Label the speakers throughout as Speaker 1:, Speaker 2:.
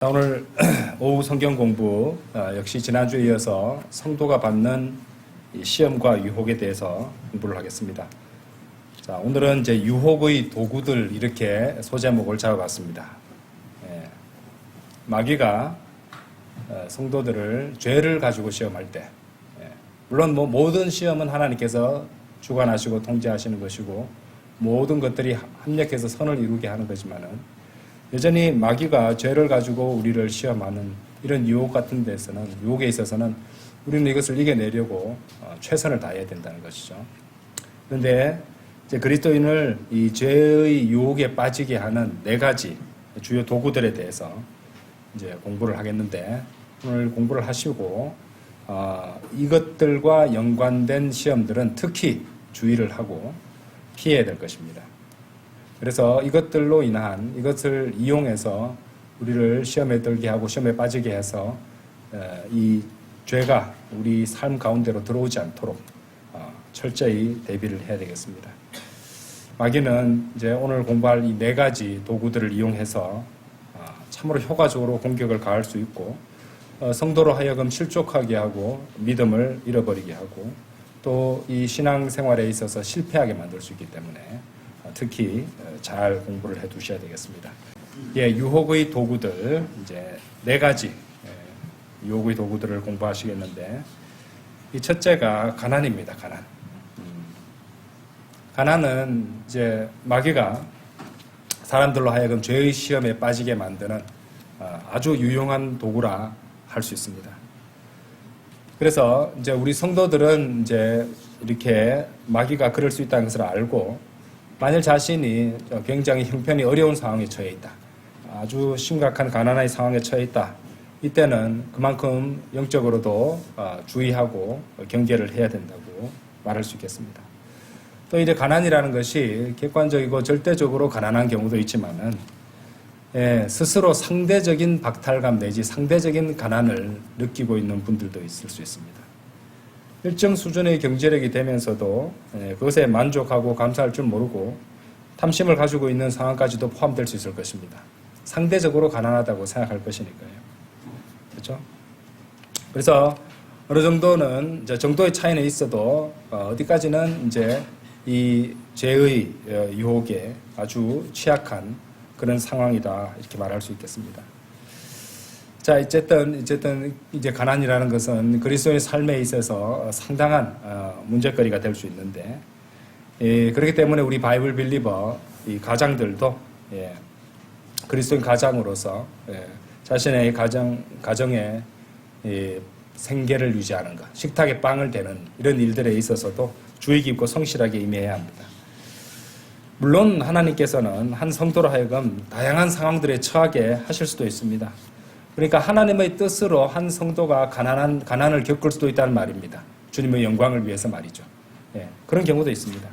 Speaker 1: 오늘 오후 성경 공부 역시 지난주에 이어서 성도가 받는 이 시험과 유혹에 대해서 공부를 하겠습니다. 자, 오늘은 이제 유혹의 도구들 이렇게 소제목을 잡아봤습니다. 마귀가 성도들을 죄를 가지고 시험할 때, 물론 모든 시험은 하나님께서 주관하시고 통제하시는 것이고 모든 것들이 합력해서 선을 이루게 하는 거지만은 여전히 마귀가 죄를 가지고 우리를 시험하는 이런 유혹 같은 데서는, 유혹에 있어서는 우리는 이것을 이겨내려고 최선을 다해야 된다는 것이죠. 그런데 이제 그리스도인을 이 죄의 유혹에 빠지게 하는 4가지 주요 도구들에 대해서 이제 공부를 하겠는데, 오늘 공부를 하시고 이것들과 연관된 시험들은 특히 주의를 하고 피해야 될 것입니다. 그래서 이것들로 인한, 이것을 이용해서 우리를 시험에 들게 하고 시험에 빠지게 해서 이 죄가 우리 삶 가운데로 들어오지 않도록 철저히 대비를 해야 되겠습니다. 마귀는 이제 오늘 공부할 이 4가지 도구들을 이용해서 참으로 효과적으로 공격을 가할 수 있고, 성도로 하여금 실족하게 하고 믿음을 잃어버리게 하고 또 이 신앙생활에 있어서 실패하게 만들 수 있기 때문에 특히 잘 공부를 해 두셔야 되겠습니다. 유혹의 도구들, 이제 4가지 유혹의 도구들을 공부하시겠는데, 이 첫째가 가난입니다. 가난. 가난은 이제 마귀가 사람들로 하여금 죄의 시험에 빠지게 만드는 아주 유용한 도구라 할 수 있습니다. 그래서 이제 우리 성도들은 이제 이렇게 마귀가 그럴 수 있다는 것을 알고, 만일 자신이 굉장히 형편이 어려운 상황에 처해 있다, 아주 심각한 가난의 상황에 처해 있다, 이때는 그만큼 영적으로도 주의하고 경계를 해야 된다고 말할 수 있겠습니다. 또 이제 가난이라는 것이 객관적이고 절대적으로 가난한 경우도 있지만은 스스로 상대적인 박탈감 내지 상대적인 가난을 느끼고 있는 분들도 있을 수 있습니다. 일정 수준의 경제력이 되면서도 그것에 만족하고 감사할 줄 모르고 탐심을 가지고 있는 상황까지도 포함될 수 있을 것입니다. 상대적으로 가난하다고 생각할 것이니까요. 그렇죠? 그래서 어느 정도는 이제 정도의 차이는 있어도 어디까지는 이제 이 죄의 유혹에 아주 취약한 그런 상황이다, 이렇게 말할 수 있겠습니다. 자, 어쨌든 이제 가난이라는 것은 그리스도의 삶에 있어서 상당한 문제거리가 될 수 있는데, 그렇기 때문에 우리 바이블 빌리버 이 가장들도 그리스도인 가장으로서 자신의 가정의 생계를 유지하는 것, 식탁에 빵을 대는 이런 일들에 있어서도 주의 깊고 성실하게 임해야 합니다. 물론 하나님께서는 한 성도로 하여금 다양한 상황들에 처하게 하실 수도 있습니다. 그러니까 하나님의 뜻으로 한 성도가 가난을 겪을 수도 있다는 말입니다. 주님의 영광을 위해서 말이죠. 그런 경우도 있습니다.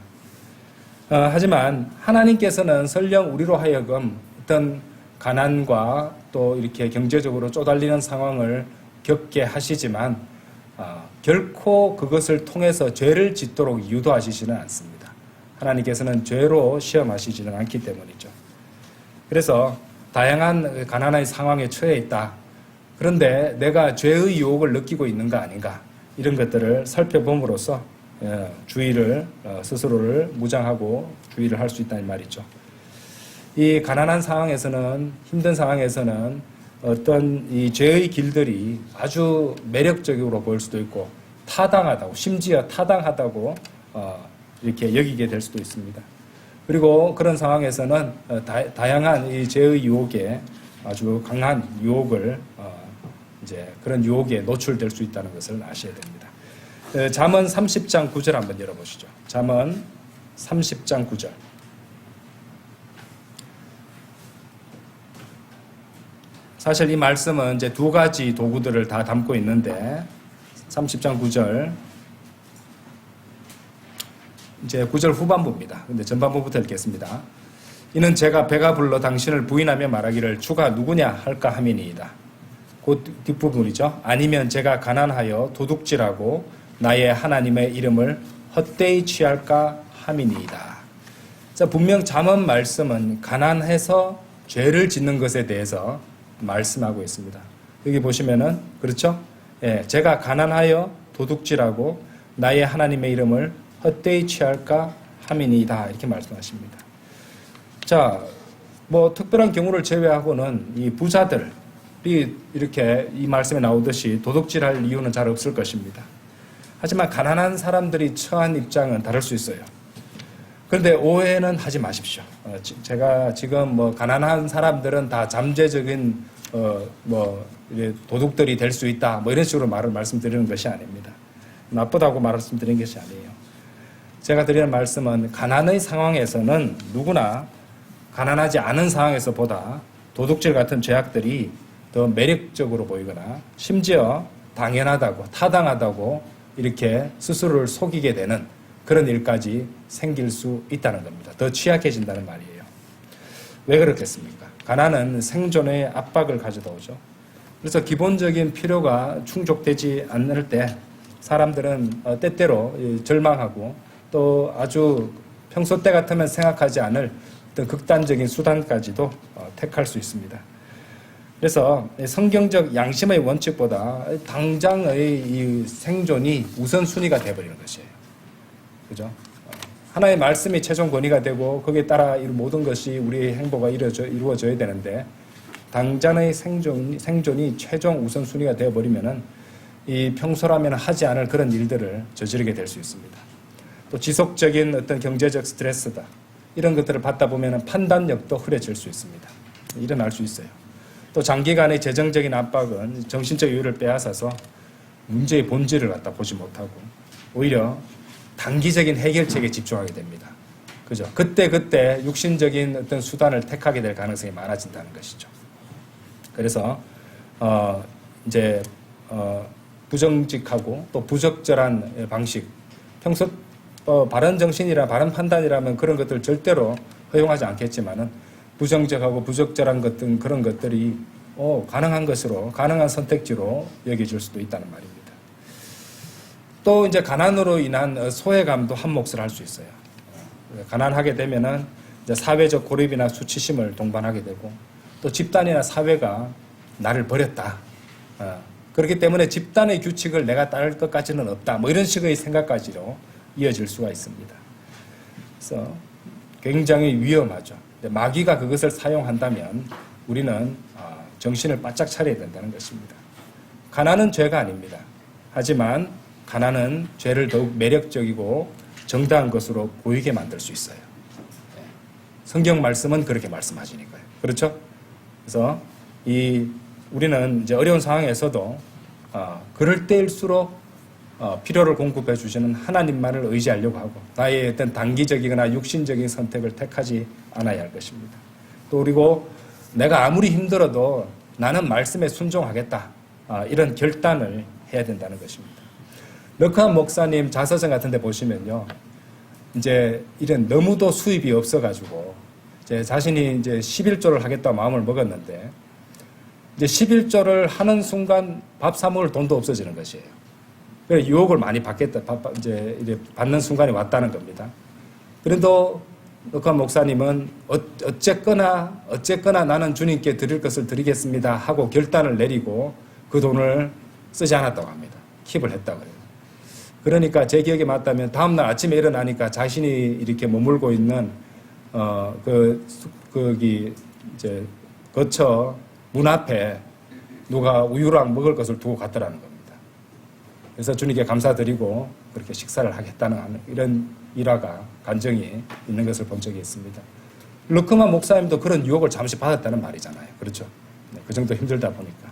Speaker 1: 하지만 하나님께서는 설령 우리로 하여금 어떤 가난과 또 이렇게 경제적으로 쪼달리는 상황을 겪게 하시지만 결코 그것을 통해서 죄를 짓도록 유도하시지는 않습니다. 하나님께서는 죄로 시험하시지는 않기 때문이죠. 그래서 다양한 가난의 상황에 처해 있다, 그런데 내가 죄의 유혹을 느끼고 있는가 아닌가, 이런 것들을 살펴봄으로써 주의를 스스로를 무장하고 주의를 할 수 있다는 말이죠. 이 가난한 상황에서는, 힘든 상황에서는 어떤 이 죄의 길들이 아주 매력적으로 보일 수도 있고 타당하다고, 심지어 타당하다고 이렇게 여기게 될 수도 있습니다. 그리고 그런 상황에서는 다양한 이 죄의 유혹에, 아주 강한 유혹을 이제 그런 유혹에 노출될 수 있다는 것을 아셔야 됩니다. 잠언 30장 9절 한번 열어보시죠. 잠언 30장 9절. 사실 이 말씀은 이제 2가지 도구들을 다 담고 있는데, 30장 9절, 이제 9절 후반부입니다. 근데 전반부부터 읽겠습니다. 이는 제가 배가 불러 당신을 부인하며 말하기를 주가 누구냐 할까 함이니이다. 그 뒷부분이죠. 아니면 제가 가난하여 도둑질하고 나의 하나님의 이름을 헛되이 취할까 함이니이다. 자, 분명 잠언 말씀은 가난해서 죄를 짓는 것에 대해서 말씀하고 있습니다. 여기 보시면은 그렇죠? 예, 제가 가난하여 도둑질하고 나의 하나님의 이름을 헛되이 취할까 함이니이다 이렇게 말씀하십니다. 자, 뭐 특별한 경우를 제외하고는 이 부자들이 이렇게 이 말씀에 나오듯이 도둑질할 이유는 잘 없을 것입니다. 하지만 가난한 사람들이 처한 입장은 다를 수 있어요. 그런데 오해는 하지 마십시오. 제가 지금 뭐 가난한 사람들은 다 잠재적인 도둑들이 될 수 있다 뭐 이런 식으로 말씀드리는 것이 아닙니다. 나쁘다고 말씀드리는 것이 아니에요. 제가 드리는 말씀은 가난의 상황에서는 누구나 가난하지 않은 상황에서보다 도둑질 같은 죄악들이 더 매력적으로 보이거나 심지어 당연하다고 타당하다고 이렇게 스스로를 속이게 되는 그런 일까지 생길 수 있다는 겁니다. 더 취약해진다는 말이에요. 왜 그렇겠습니까? 가난은 생존의 압박을 가져다 오죠. 그래서 기본적인 필요가 충족되지 않을 때 사람들은 때때로 절망하고 또 아주 평소 때 같으면 생각하지 않을 어떤 극단적인 수단까지도 택할 수 있습니다. 그래서 성경적 양심의 원칙보다 당장의 이 생존이 우선순위가 되어버리는 것이에요. 그죠? 하나의 말씀이 최종 권위가 되고 거기에 따라 이 모든 것이 우리의 행보가 이루어져야 되는데 당장의 생존이 최종 우선순위가 되어버리면은 이 평소라면 하지 않을 그런 일들을 저지르게 될 수 있습니다. 또 지속적인 어떤 경제적 스트레스다. 이런 것들을 받다 보면 판단력도 흐려질 수 있습니다. 일어날 수 있어요. 또 장기간의 재정적인 압박은 정신적 여유를 빼앗아서 문제의 본질을 갖다 보지 못하고 오히려 단기적인 해결책에 집중하게 됩니다. 그죠? 그때 육신적인 어떤 수단을 택하게 될 가능성이 많아진다는 것이죠. 그래서 부정직하고 또 부적절한 방식, 평소 바른 정신이라 바른 판단이라면 그런 것들 절대로 허용하지 않겠지만은 부정적하고 부적절한 그런 것들이 가능한 것으로 가능한 선택지로 여겨질 수도 있다는 말입니다. 또 이제 가난으로 인한 소외감도 한 몫을 할 수 있어요. 가난하게 되면은 이제 사회적 고립이나 수치심을 동반하게 되고 또 집단이나 사회가 나를 버렸다. 그렇기 때문에 집단의 규칙을 내가 따를 것까지는 없다. 뭐 이런 식의 생각까지로 이어질 수가 있습니다. 그래서 굉장히 위험하죠. 마귀가 그것을 사용한다면 우리는 정신을 바짝 차려야 된다는 것입니다. 가난은 죄가 아닙니다. 하지만 가난은 죄를 더욱 매력적이고 정당한 것으로 보이게 만들 수 있어요. 성경 말씀은 그렇게 말씀하시니까요. 그렇죠? 그래서 우리는 이제 어려운 상황에서도 그럴 때일수록 필요를 공급해 주시는 하나님만을 의지하려고 하고 나의 어떤 단기적이거나 육신적인 선택을 택하지 않아야 할 것입니다. 또 그리고 내가 아무리 힘들어도 나는 말씀에 순종하겠다. 이런 결단을 해야 된다는 것입니다. 럭한 목사님 자서전 같은 데 보시면요. 이제 이런 너무도 수입이 없어가지고 이제 자신이 이제 11조를 하겠다고 마음을 먹었는데 이제 11조를 하는 순간 밥 사 먹을 돈도 없어지는 것이에요. 그래서 유혹을 많이 이제 받는 순간이 왔다는 겁니다. 그래도 럭한 목사님은 어쨌거나 나는 주님께 드릴 것을 드리겠습니다 하고 결단을 내리고 그 돈을 쓰지 않았다고 합니다. 킵을 했다고 해요. 그러니까 제 기억에 맞다면 다음날 아침에 일어나니까 자신이 이렇게 머물고 있는 거기 이제 거처 문 앞에 누가 우유랑 먹을 것을 두고 갔더라는 겁니다. 그래서 주님께 감사드리고 그렇게 식사를 하겠다는 이런 일화가 간증이 있는 것을 본 적이 있습니다. 럭크만 목사님도 그런 유혹을 잠시 받았다는 말이잖아요. 그렇죠? 그 정도 힘들다 보니까.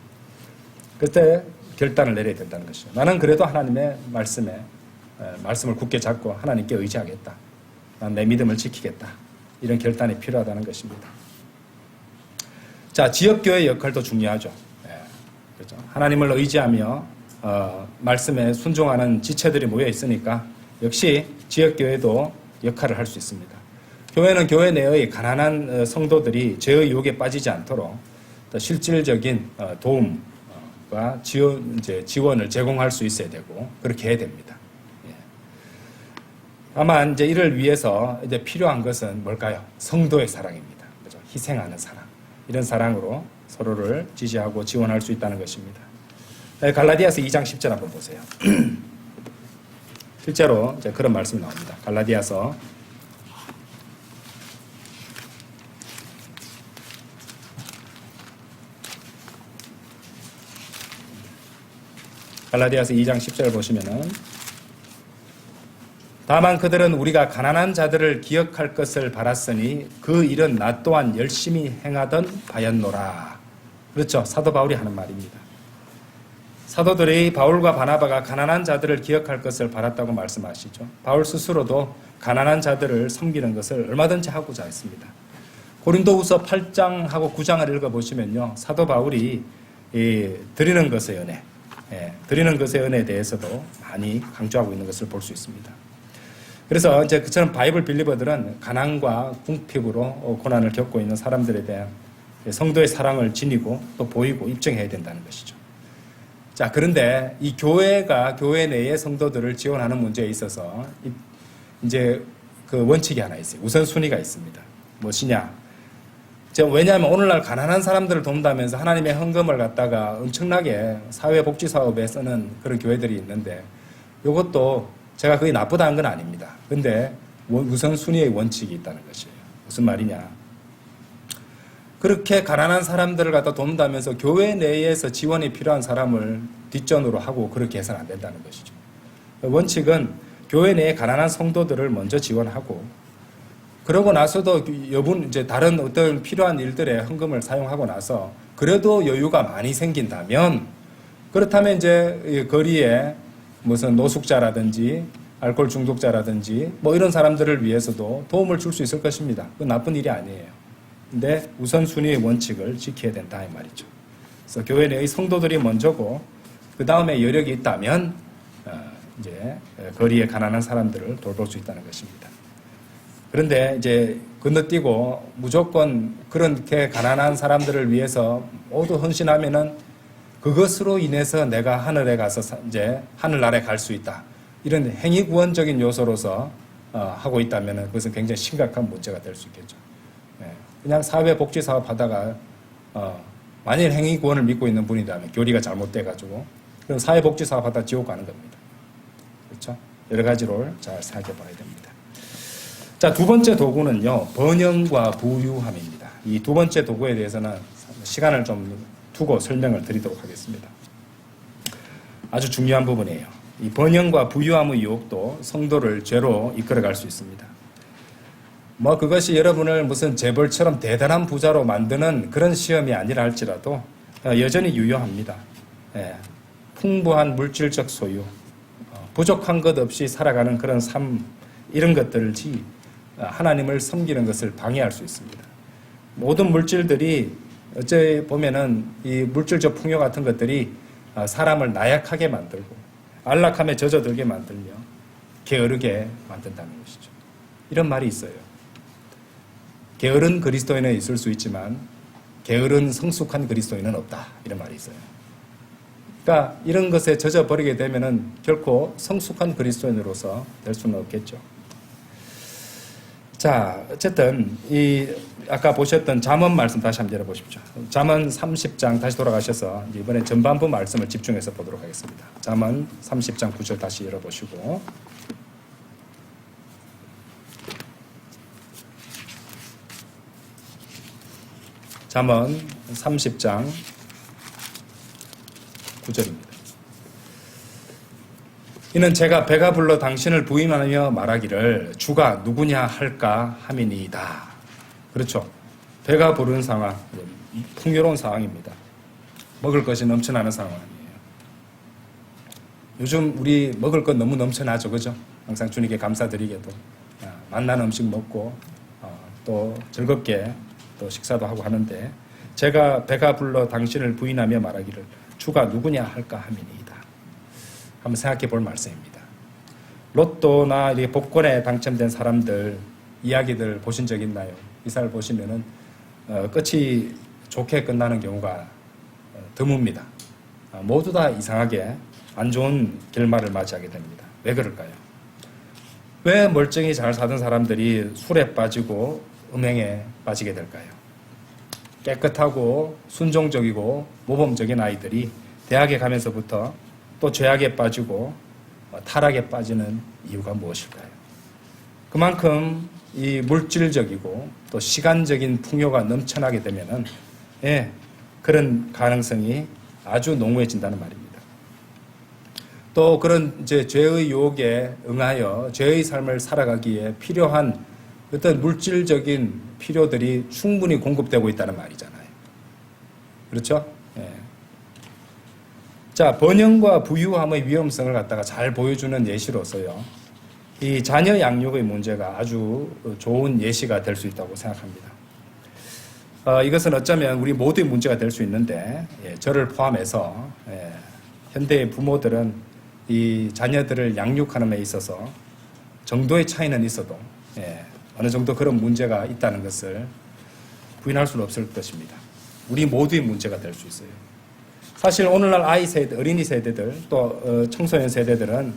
Speaker 1: 그때 결단을 내려야 된다는 것이죠. 나는 그래도 하나님의 말씀을 굳게 잡고 하나님께 의지하겠다. 난 내 믿음을 지키겠다. 이런 결단이 필요하다는 것입니다. 자, 지역교회의 역할도 중요하죠. 그렇죠? 하나님을 의지하며 말씀에 순종하는 지체들이 모여 있으니까 역시 지역교회도 역할을 할 수 있습니다. 교회는 교회 내의 가난한 성도들이 죄의 유혹에 빠지지 않도록 또 실질적인 도움과 지원을 제공할 수 있어야 되고 그렇게 해야 됩니다. 다만 이를 위해서 필요한 것은 뭘까요? 성도의 사랑입니다. 그렇죠? 희생하는 사랑. 이런 사랑으로 서로를 지지하고 지원할 수 있다는 것입니다. 갈라디아서 2장 10절 한번 보세요. 실제로 이제 그런 말씀이 나옵니다. 갈라디아서 2장 10절 보시면은 다만 그들은 우리가 가난한 자들을 기억할 것을 바랐으니 그 일은 나 또한 열심히 행하던 바였노라. 그렇죠. 사도 바울이 하는 말입니다. 사도들이 바울과 바나바가 가난한 자들을 기억할 것을 바랐다고 말씀하시죠. 바울 스스로도 가난한 자들을 섬기는 것을 얼마든지 하고자 했습니다. 고린도후서 8장하고 9장을 읽어보시면요. 사도 바울이 드리는 것의 은혜, 드리는 것의 은혜에 대해서도 많이 강조하고 있는 것을 볼 수 있습니다. 그래서 이제 그처럼 바이블 빌리버들은 가난과 궁핍으로 고난을 겪고 있는 사람들에 대한 성도의 사랑을 지니고 또 보이고 입증해야 된다는 것이죠. 자, 그런데 이 교회가 교회 내의 성도들을 지원하는 문제에 있어서 이제 그 원칙이 하나 있어요. 우선순위가 있습니다. 무엇이냐? 왜냐하면 오늘날 가난한 사람들을 돕는다면서 하나님의 헌금을 갖다가 엄청나게 사회복지사업에 쓰는 그런 교회들이 있는데 이것도 제가 그게 나쁘다는 건 아닙니다. 근데 우선순위의 원칙이 있다는 것이에요. 무슨 말이냐? 그렇게 가난한 사람들을 갖다 돕는다면서 교회 내에서 지원이 필요한 사람을 뒷전으로 하고 그렇게 해서는 안 된다는 것이죠. 원칙은 교회 내에 가난한 성도들을 먼저 지원하고 그러고 나서도 이제 다른 어떤 필요한 일들에 헌금을 사용하고 나서 그래도 여유가 많이 생긴다면 그렇다면 이제 거리에 무슨 노숙자라든지 알코올 중독자라든지 뭐 이런 사람들을 위해서도 도움을 줄 수 있을 것입니다. 그건 나쁜 일이 아니에요. 근데 우선순위의 원칙을 지켜야 된다 이 말이죠. 그래서 교회 내의 성도들이 먼저고 그 다음에 여력이 있다면 이제 거리에 가난한 사람들을 돌볼 수 있다는 것입니다. 그런데 이제 건너뛰고 무조건 그렇게 가난한 사람들을 위해서 모두 헌신하면은 그것으로 인해서 내가 하늘에 가서 이제 하늘나라에 갈 수 있다. 이런 행위구원적인 요소로서 하고 있다면 그것은 굉장히 심각한 문제가 될 수 있겠죠. 그냥 사회복지사업 하다가 만일 행위구원을 믿고 있는 분이라면 교리가 잘못돼가지고 그럼 사회복지사업 하다 지옥 가는 겁니다. 그렇죠? 여러 가지를 잘 생각해 봐야 됩니다. 자, 두 번째 도구는요. 번영과 부유함입니다. 이 두 번째 도구에 대해서는 시간을 좀 두고 설명을 드리도록 하겠습니다. 아주 중요한 부분이에요. 이 번영과 부유함의 유혹도 성도를 죄로 이끌어갈 수 있습니다. 뭐 그것이 여러분을 무슨 재벌처럼 대단한 부자로 만드는 그런 시험이 아니라 할지라도 여전히 유효합니다. 풍부한 물질적 소유, 부족한 것 없이 살아가는 그런 삶, 이런 것들이 하나님을 섬기는 것을 방해할 수 있습니다. 모든 물질들이 어째 보면은 이 물질적 풍요 같은 것들이 사람을 나약하게 만들고 안락함에 젖어들게 만들며 게으르게 만든다는 것이죠. 이런 말이 있어요. 게으른 그리스도인은 있을 수 있지만 게으른 성숙한 그리스도인은 없다. 이런 말이 있어요. 그러니까 이런 것에 젖어버리게 되면은 결코 성숙한 그리스도인으로서 될 수는 없겠죠. 자, 어쨌든 아까 보셨던 잠언 말씀 다시 한번 열어보십시오. 잠언 30장 다시 돌아가셔서 이번에 전반부 말씀을 집중해서 보도록 하겠습니다. 잠언 30장 9절 다시 열어보시고 잠언 30장 9절입니다. 이는 제가 배가 불러 당신을 부임하며 말하기를 주가 누구냐 할까 함이니이다. 그렇죠. 배가 부른 상황, 풍요로운 상황입니다. 먹을 것이 넘쳐나는 상황이에요. 요즘 우리 먹을 것 너무 넘쳐나죠. 그죠? 항상 주님께 감사드리게도 맛난 음식 먹고 또 즐겁게 또 식사도 하고 하는데 제가 배가 불러 당신을 부인하며 말하기를 주가 누구냐 할까 함이니이다. 한번 생각해 볼 말씀입니다. 로또나 이렇게 복권에 당첨된 사람들 이야기들 보신 적 있나요? 기사를 보시면은 끝이 좋게 끝나는 경우가 드뭅니다. 모두 다 이상하게 안 좋은 결말을 맞이하게 됩니다. 왜 그럴까요? 왜 멀쩡히 잘 사던 사람들이 술에 빠지고 음행에 빠지게 될까요? 깨끗하고 순종적이고 모범적인 아이들이 대학에 가면서부터 또 죄악에 빠지고 타락에 빠지는 이유가 무엇일까요? 그만큼 이 물질적이고 또 시간적인 풍요가 넘쳐나게 되면은 그런 가능성이 아주 농후해진다는 말입니다. 또 그런 이제 죄의 유혹에 응하여 죄의 삶을 살아가기에 필요한 어떤 물질적인 필요들이 충분히 공급되고 있다는 말이잖아요. 그렇죠? 자, 번영과 부유함의 위험성을 갖다가 잘 보여주는 예시로서요. 이 자녀 양육의 문제가 아주 좋은 예시가 될 수 있다고 생각합니다. 이것은 어쩌면 우리 모두의 문제가 될 수 있는데, 저를 포함해서 현대의 부모들은 이 자녀들을 양육하는 데 있어서 정도의 차이는 있어도 어느 정도 그런 문제가 있다는 것을 부인할 수는 없을 것입니다. 우리 모두의 문제가 될 수 있어요. 사실 오늘날 아이 세대, 어린이 세대들, 또 청소년 세대들은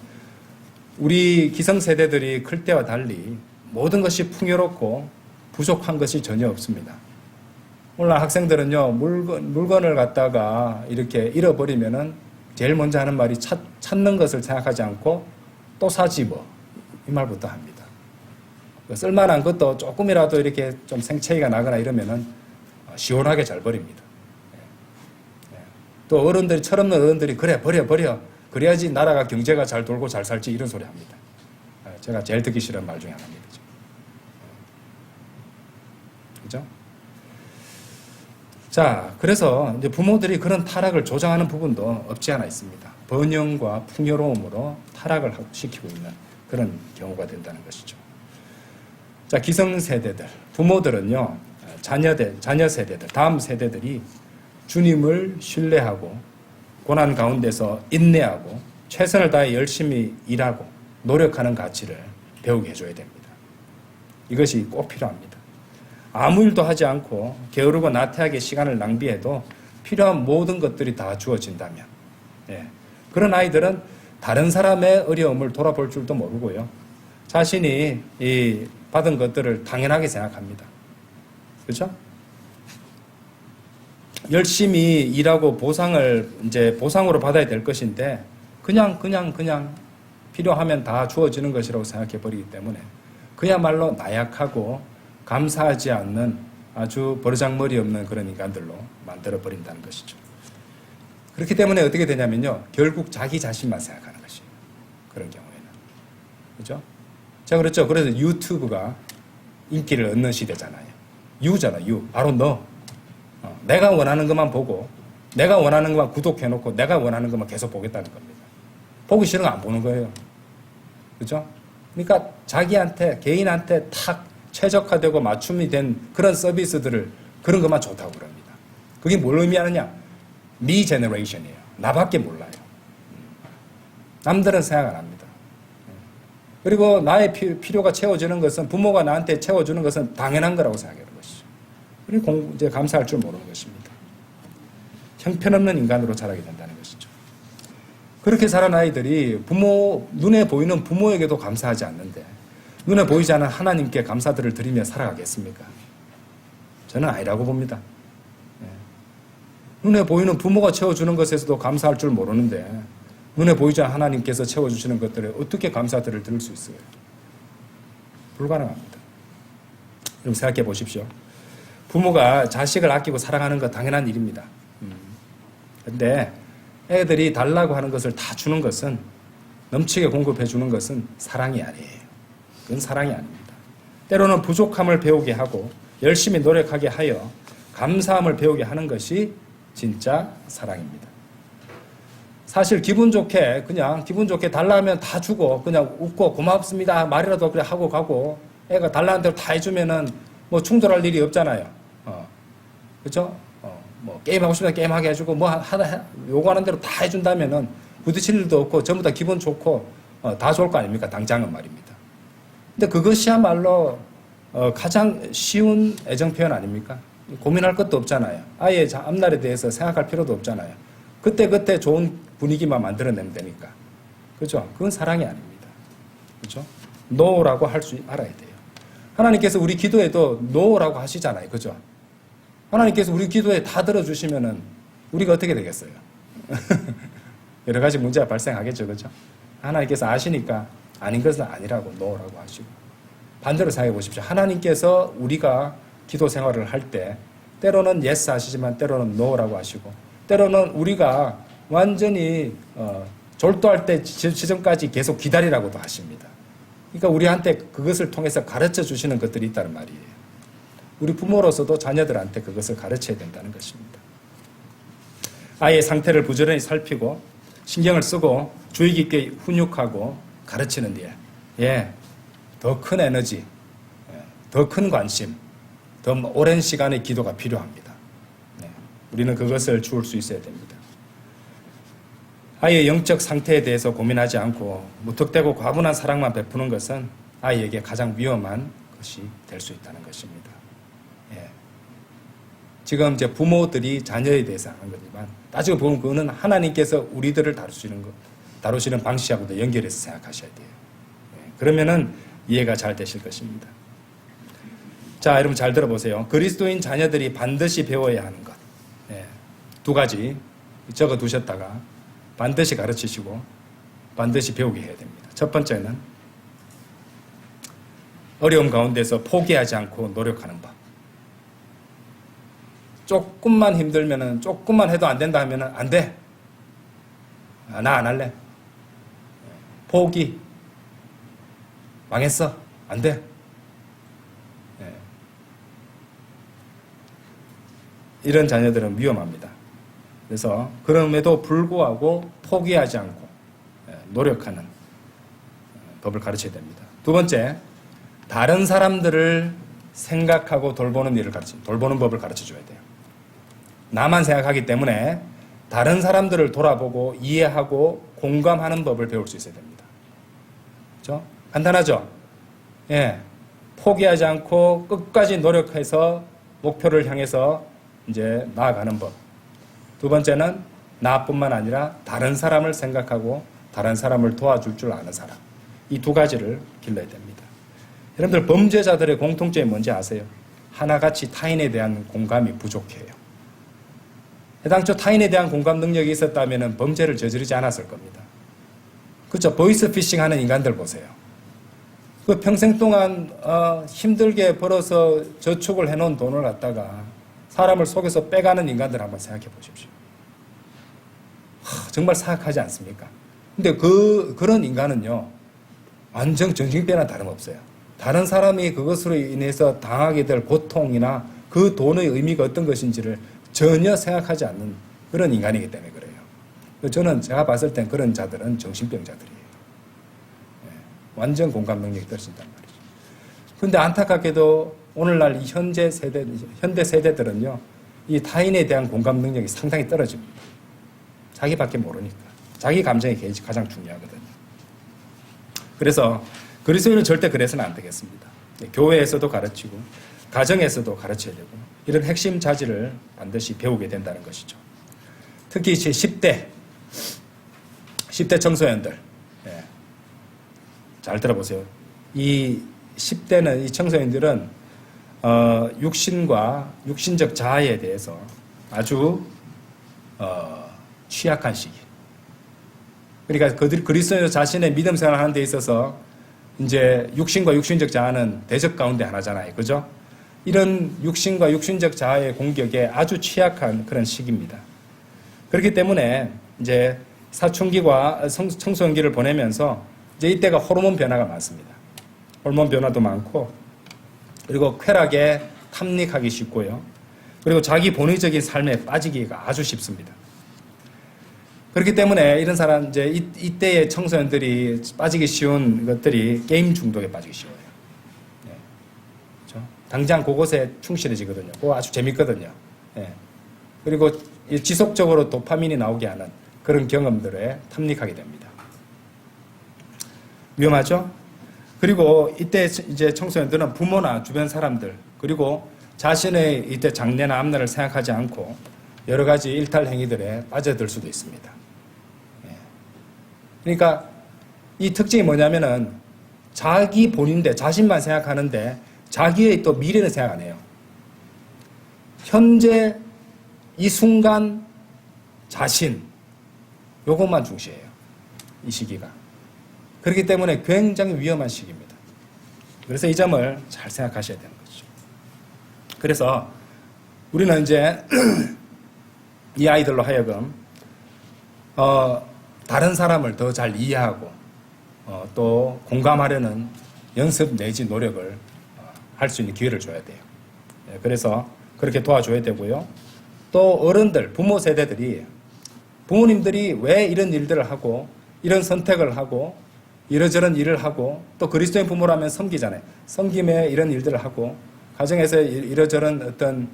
Speaker 1: 우리 기성세대들이 클 때와 달리 모든 것이 풍요롭고 부족한 것이 전혀 없습니다. 오늘날 학생들은요, 물건을 갖다가 이렇게 잃어버리면은 제일 먼저 하는 말이 찾는 것을 생각하지 않고 또 사지 뭐, 이 말부터 합니다. 쓸만한 것도 조금이라도 이렇게 좀 생채기가 나거나 이러면은 시원하게 잘 버립니다. 또 어른들이, 철없는 어른들이 그래, 버려. 그래야지 나라가 경제가 잘 돌고 잘 살지 이런 소리 합니다. 제가 제일 듣기 싫은 말 중에 하나입니다. 그죠? 자, 그래서 이제 부모들이 그런 타락을 조장하는 부분도 없지 않아 있습니다. 번영과 풍요로움으로 타락을 시키고 있는 그런 경우가 된다는 것이죠. 자, 기성세대들, 부모들은요, 자녀 세대들, 다음 세대들이 주님을 신뢰하고 고난 가운데서 인내하고 최선을 다해 열심히 일하고 노력하는 가치를 배우게 해줘야 됩니다. 이것이 꼭 필요합니다. 아무 일도 하지 않고 게으르고 나태하게 시간을 낭비해도 필요한 모든 것들이 다 주어진다면 그런 아이들은 다른 사람의 어려움을 돌아볼 줄도 모르고요. 자신이 이 받은 것들을 당연하게 생각합니다. 그렇죠? 열심히 일하고 보상으로 받아야 될 것인데 그냥 필요하면 다 주어지는 것이라고 생각해 버리기 때문에 그야말로 나약하고 감사하지 않는 아주 버르장머리 없는 그런 인간들로 만들어 버린다는 것이죠. 그렇기 때문에 어떻게 되냐면요, 결국 자기 자신만 생각하는 것이에요. 그런 경우에는. 그렇죠? 제가 그랬죠. 그래서 유튜브가 인기를 얻는 시대잖아요. 유잖아, 유. 바로 너. 내가 원하는 것만 보고, 내가 원하는 것만 구독해놓고, 내가 원하는 것만 계속 보겠다는 겁니다. 보기 싫은 거 안 보는 거예요. 그죠? 그러니까 자기한테, 개인한테 탁 최적화되고 맞춤이 된 그런 서비스들을, 그런 것만 좋다고 그럽니다. 그게 뭘 의미하느냐? 미 제너레이션이에요. 나밖에 몰라요. 남들은 생각 안 합니다. 그리고 나의 필요가 채워지는 것은, 부모가 나한테 채워주는 것은 당연한 거라고 생각해요. 그리고 이제 감사할 줄 모르는 것입니다. 형편없는 인간으로 자라게 된다는 것이죠. 그렇게 자란 아이들이 눈에 보이는 부모에게도 감사하지 않는데 눈에 보이지 않는 하나님께 감사들을 드리며 살아가겠습니까? 저는 아니라고 봅니다. 눈에 보이는 부모가 채워주는 것에서도 감사할 줄 모르는데 눈에 보이지 않는 하나님께서 채워주시는 것들에 어떻게 감사들을 드릴 수 있어요? 불가능합니다. 그럼 생각해 보십시오. 부모가 자식을 아끼고 사랑하는 것 당연한 일입니다. 근데 애들이 달라고 하는 것을 다 주는 것은, 넘치게 공급해 주는 것은 사랑이 아니에요. 그건 사랑이 아닙니다. 때로는 부족함을 배우게 하고 열심히 노력하게 하여 감사함을 배우게 하는 것이 진짜 사랑입니다. 사실 기분 좋게 달라 하면 다 주고 그냥 웃고 고맙습니다 말이라도 그래 하고 가고, 애가 달라는 대로 다 해주면은 뭐 충돌할 일이 없잖아요. 그렇죠? 뭐 게임하고 싶으면 게임하게 해주고 뭐 요구하는 대로 다 해준다면은 부딪힐 일도 없고 전부 다 기분 좋고 다 좋을 거 아닙니까? 당장은 말입니다. 근데 그것이야말로 가장 쉬운 애정 표현 아닙니까? 고민할 것도 없잖아요. 아이의 앞날에 대해서 생각할 필요도 없잖아요. 그때 좋은 분위기만 만들어내면 되니까. 그렇죠? 그건 사랑이 아닙니다. 그렇죠? 노라고 할 수 알아야 돼요. 하나님께서 우리 기도에도 노라고 하시잖아요. 그죠? 하나님께서 우리 기도에 다 들어주시면은 우리가 어떻게 되겠어요? 여러 가지 문제가 발생하겠죠, 그렇죠? 하나님께서 아시니까 아닌 것은 아니라고 놓으라고 하시고, 반대로 생각해 보십시오. 하나님께서 우리가 기도 생활을 할 때 때로는 예스 하시지만 때로는 노라고 하시고, 때로는 우리가 완전히 졸도할 때 지점까지 계속 기다리라고도 하십니다. 그러니까 우리한테 그것을 통해서 가르쳐 주시는 것들이 있다는 말이에요. 우리 부모로서도 자녀들한테 그것을 가르쳐야 된다는 것입니다. 아이의 상태를 부지런히 살피고 신경을 쓰고 주의 깊게 훈육하고 가르치는 일, 더 큰 에너지, 더 큰 관심, 더 오랜 시간의 기도가 필요합니다. 우리는 그것을 주울 수 있어야 됩니다. 아이의 영적 상태에 대해서 고민하지 않고 무턱대고 과분한 사랑만 베푸는 것은 아이에게 가장 위험한 것이 될 수 있다는 것입니다. 지금 이제 부모들이 자녀에 대해서 하는 거지만 따지고 보면 그거는 하나님께서 우리들을 다루시는 방식하고도 연결해서 생각하셔야 돼요. 그러면은 이해가 잘 되실 것입니다. 자, 여러분 잘 들어보세요. 그리스도인 자녀들이 반드시 배워야 하는 것. 두 가지 적어 두셨다가 반드시 가르치시고 반드시 배우게 해야 됩니다. 첫 번째는 어려움 가운데서 포기하지 않고 노력하는 법. 조금만 힘들면은 조금만 해도 안 된다 하면은 안 돼. 나 안 할래. 포기. 망했어. 안 돼. 이런 자녀들은 위험합니다. 그래서 그럼에도 불구하고 포기하지 않고 노력하는 법을 가르쳐야 됩니다. 두 번째, 다른 사람들을 생각하고 돌보는 법을 가르쳐 줘야 돼요. 나만 생각하기 때문에 다른 사람들을 돌아보고 이해하고 공감하는 법을 배울 수 있어야 됩니다. 그렇죠? 간단하죠? 포기하지 않고 끝까지 노력해서 목표를 향해서 이제 나아가는 법. 두 번째는 나뿐만 아니라 다른 사람을 생각하고 다른 사람을 도와줄 줄 아는 사람. 이 두 가지를 길러야 됩니다. 여러분들 범죄자들의 공통점이 뭔지 아세요? 하나같이 타인에 대한 공감이 부족해요. 해당초 타인에 대한 공감 능력이 있었다면 범죄를 저지르지 않았을 겁니다. 그렇죠? 보이스피싱 하는 인간들 보세요. 그 평생 동안 힘들게 벌어서 저축을 해놓은 돈을 갖다가 사람을 속여서 빼가는 인간들 한번 생각해 보십시오. 정말 사악하지 않습니까? 근데 그런 인간은요, 완전 정신병이나 다름없어요. 다른 사람이 그것으로 인해서 당하게 될 고통이나 그 돈의 의미가 어떤 것인지를 전혀 생각하지 않는 그런 인간이기 때문에 그래요. 제가 봤을 땐 그런 자들은 정신병자들이에요. 완전 공감 능력이 떨어진단 말이죠. 그런데 안타깝게도 오늘날 이 현대 세대들은요, 이 타인에 대한 공감 능력이 상당히 떨어집니다. 자기밖에 모르니까. 자기 감정의 개입이 가장 중요하거든요. 그래서 그리스도인은 절대 그래서는 안 되겠습니다. 교회에서도 가르치고 가정에서도 가르쳐야 되고 이런 핵심 자질을 반드시 배우게 된다는 것이죠. 특히 이제 10대 청소년들, 잘 들어보세요. 이 10대는, 이 청소년들은 육신적 자아에 대해서 아주 취약한 시기. 그러니까 그들이 그리스도 자신의 믿음 생활하는 데 있어서 이제 육신과 육신적 자아는 대적 가운데 하나잖아요. 그죠? 이런 육신과 육신적 자아의 공격에 아주 취약한 그런 시기입니다. 그렇기 때문에 이제 사춘기와 청소년기를 보내면서 이제 이때가 호르몬 변화가 많습니다. 호르몬 변화도 많고, 그리고 쾌락에 탐닉하기 쉽고요. 그리고 자기 본의적인 삶에 빠지기가 아주 쉽습니다. 그렇기 때문에 이런 사람, 이제 이때의 청소년들이 빠지기 쉬운 것들이 게임 중독에 빠지기 쉬워요. 그렇죠? 당장 그것에 충실해지거든요. 그거 아주 재밌거든요. 그리고 지속적으로 도파민이 나오게 하는 그런 경험들에 탐닉하게 됩니다. 위험하죠? 그리고 이때 이제 청소년들은 부모나 주변 사람들, 그리고 자신의 이때 장래나 앞날을 생각하지 않고 여러 가지 일탈 행위들에 빠져들 수도 있습니다. 그러니까 이 특징이 뭐냐면은 자기 본인데, 자신만 생각하는데 자기의 또 미래는 생각 안 해요. 현재 이 순간 자신, 요것만 중시해요. 이 시기가. 그렇기 때문에 굉장히 위험한 시기입니다. 그래서 이 점을 잘 생각하셔야 되는 거죠. 그래서 우리는 이제 이 아이들로 하여금 다른 사람을 더 잘 이해하고 또 공감하려는 연습 내지 노력을 할 수 있는 기회를 줘야 돼요. 그래서 그렇게 도와줘야 되고요. 또 어른들, 부모 세대들이 부모님들이 왜 이런 일들을 하고 이런 선택을 하고 이러저런 일을 하고 또 그리스도인 부모라면 섬기잖아요. 섬김에 이런 일들을 하고 가정에서 이러저런 어떤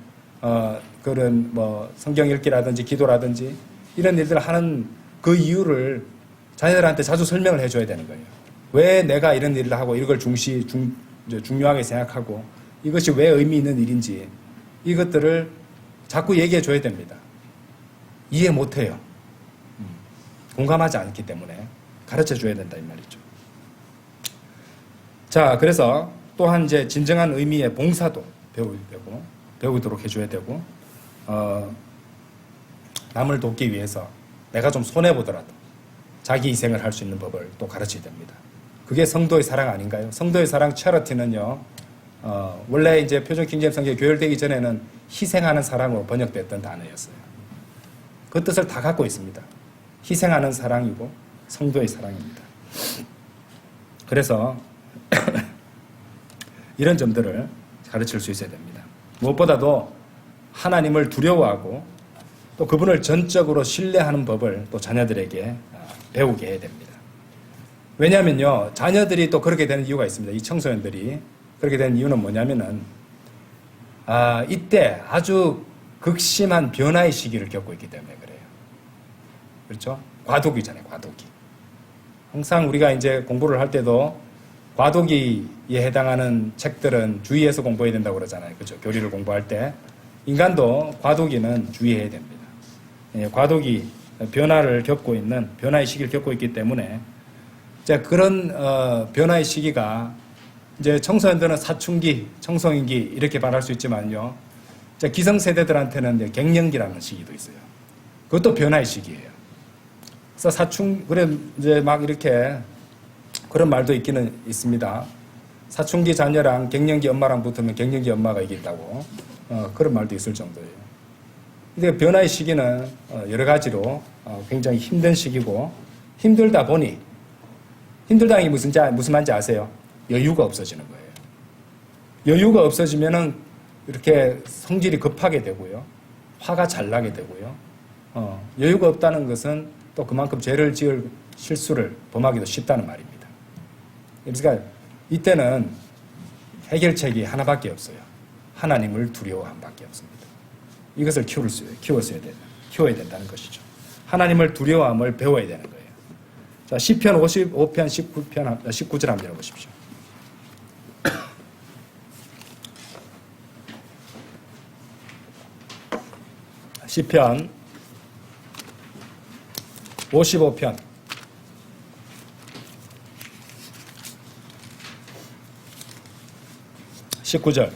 Speaker 1: 그런 뭐 성경 읽기라든지 기도라든지 이런 일들을 하는 그 이유를 자녀들한테 자주 설명을 해줘야 되는 거예요. 왜 내가 이런 일을 하고 이걸 중요하게 생각하고 이것이 왜 의미 있는 일인지 이것들을 자꾸 얘기해 줘야 됩니다. 이해 못해요. 공감하지 않기 때문에 가르쳐 줘야 된다 이 말이죠. 자, 그래서 또한 이제 진정한 의미의 봉사도 배우도록 해줘야 되고 남을 돕기 위해서 내가 좀 손해보더라도 자기 희생을 할 수 있는 법을 또 가르쳐야 됩니다. 그게 성도의 사랑 아닌가요? 성도의 사랑 차리티는요, 원래 이제 표준 킹제임 성경이 교열되기 전에는 희생하는 사랑으로 번역됐던 단어였어요. 그 뜻을 다 갖고 있습니다. 희생하는 사랑이고 성도의 사랑입니다. 그래서 이런 점들을 가르칠 수 있어야 됩니다. 무엇보다도 하나님을 두려워하고 또 그분을 전적으로 신뢰하는 법을 또 자녀들에게 배우게 해야 됩니다. 왜냐하면요, 자녀들이 또 그렇게 되는 이유가 있습니다. 이 청소년들이 그렇게 되는 이유는 뭐냐면은 이때 아주 극심한 변화의 시기를 겪고 있기 때문에 그래요. 그렇죠? 과도기잖아요, 과도기. 항상 우리가 이제 공부를 할 때도 과도기에 해당하는 책들은 주의해서 공부해야 된다고 그러잖아요. 그렇죠? 교리를 공부할 때. 인간도 과도기는 주의해야 됩니다. 과도기, 변화를 겪고 있는, 변화의 시기를 겪고 있기 때문에 이제 그런 변화의 시기가 이제 청소년들은 사춘기, 청소년기 이렇게 말할 수 있지만요. 이제 기성세대들한테는 이제 갱년기라는 시기도 있어요. 그것도 변화의 시기예요. 그래서 그래 이제 막 이렇게 그런 말도 있기는 있습니다. 사춘기 자녀랑 갱년기 엄마랑 붙으면 갱년기 엄마가 이긴다고 그런 말도 있을 정도예요. 근데 변화의 시기는 여러 가지로 굉장히 힘든 시기고 힘들다 보니 힘들다는 게 무슨 말인지 아세요? 여유가 없어지는 거예요. 여유가 없어지면은 이렇게 성질이 급하게 되고요. 화가 잘 나게 되고요. 여유가 없다는 것은 또 그만큼 죄를 지을 실수를 범하기도 쉽다는 말입니다. 그러니까 이때는 해결책이 하나밖에 없어요. 하나님을 두려워함 밖에 없습니다. 이것을 키워야 된다는 것이죠. 하나님을 두려워함을 배워야 되는 거예요. 자, 시편 55편 19절 한번 열어보십시오. 시편 55편 19절.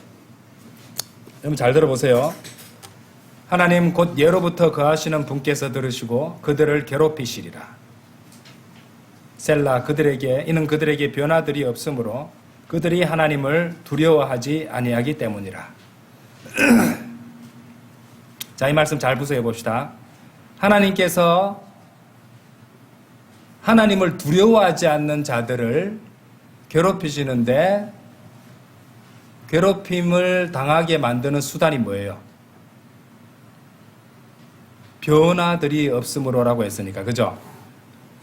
Speaker 1: 여러분 잘 들어보세요. 하나님 곧 예로부터 거하시는 분께서 들으시고 그들을 괴롭히시리라. 셀라. 이는 그들에게 변화들이 없으므로 그들이 하나님을 두려워하지 아니하기 때문이라. 자, 이 말씀 잘 부수해 봅시다. 하나님께서 하나님을 두려워하지 않는 자들을 괴롭히시는데 괴롭힘을 당하게 만드는 수단이 뭐예요? 변화들이 없으므로라고 했으니까, 그죠?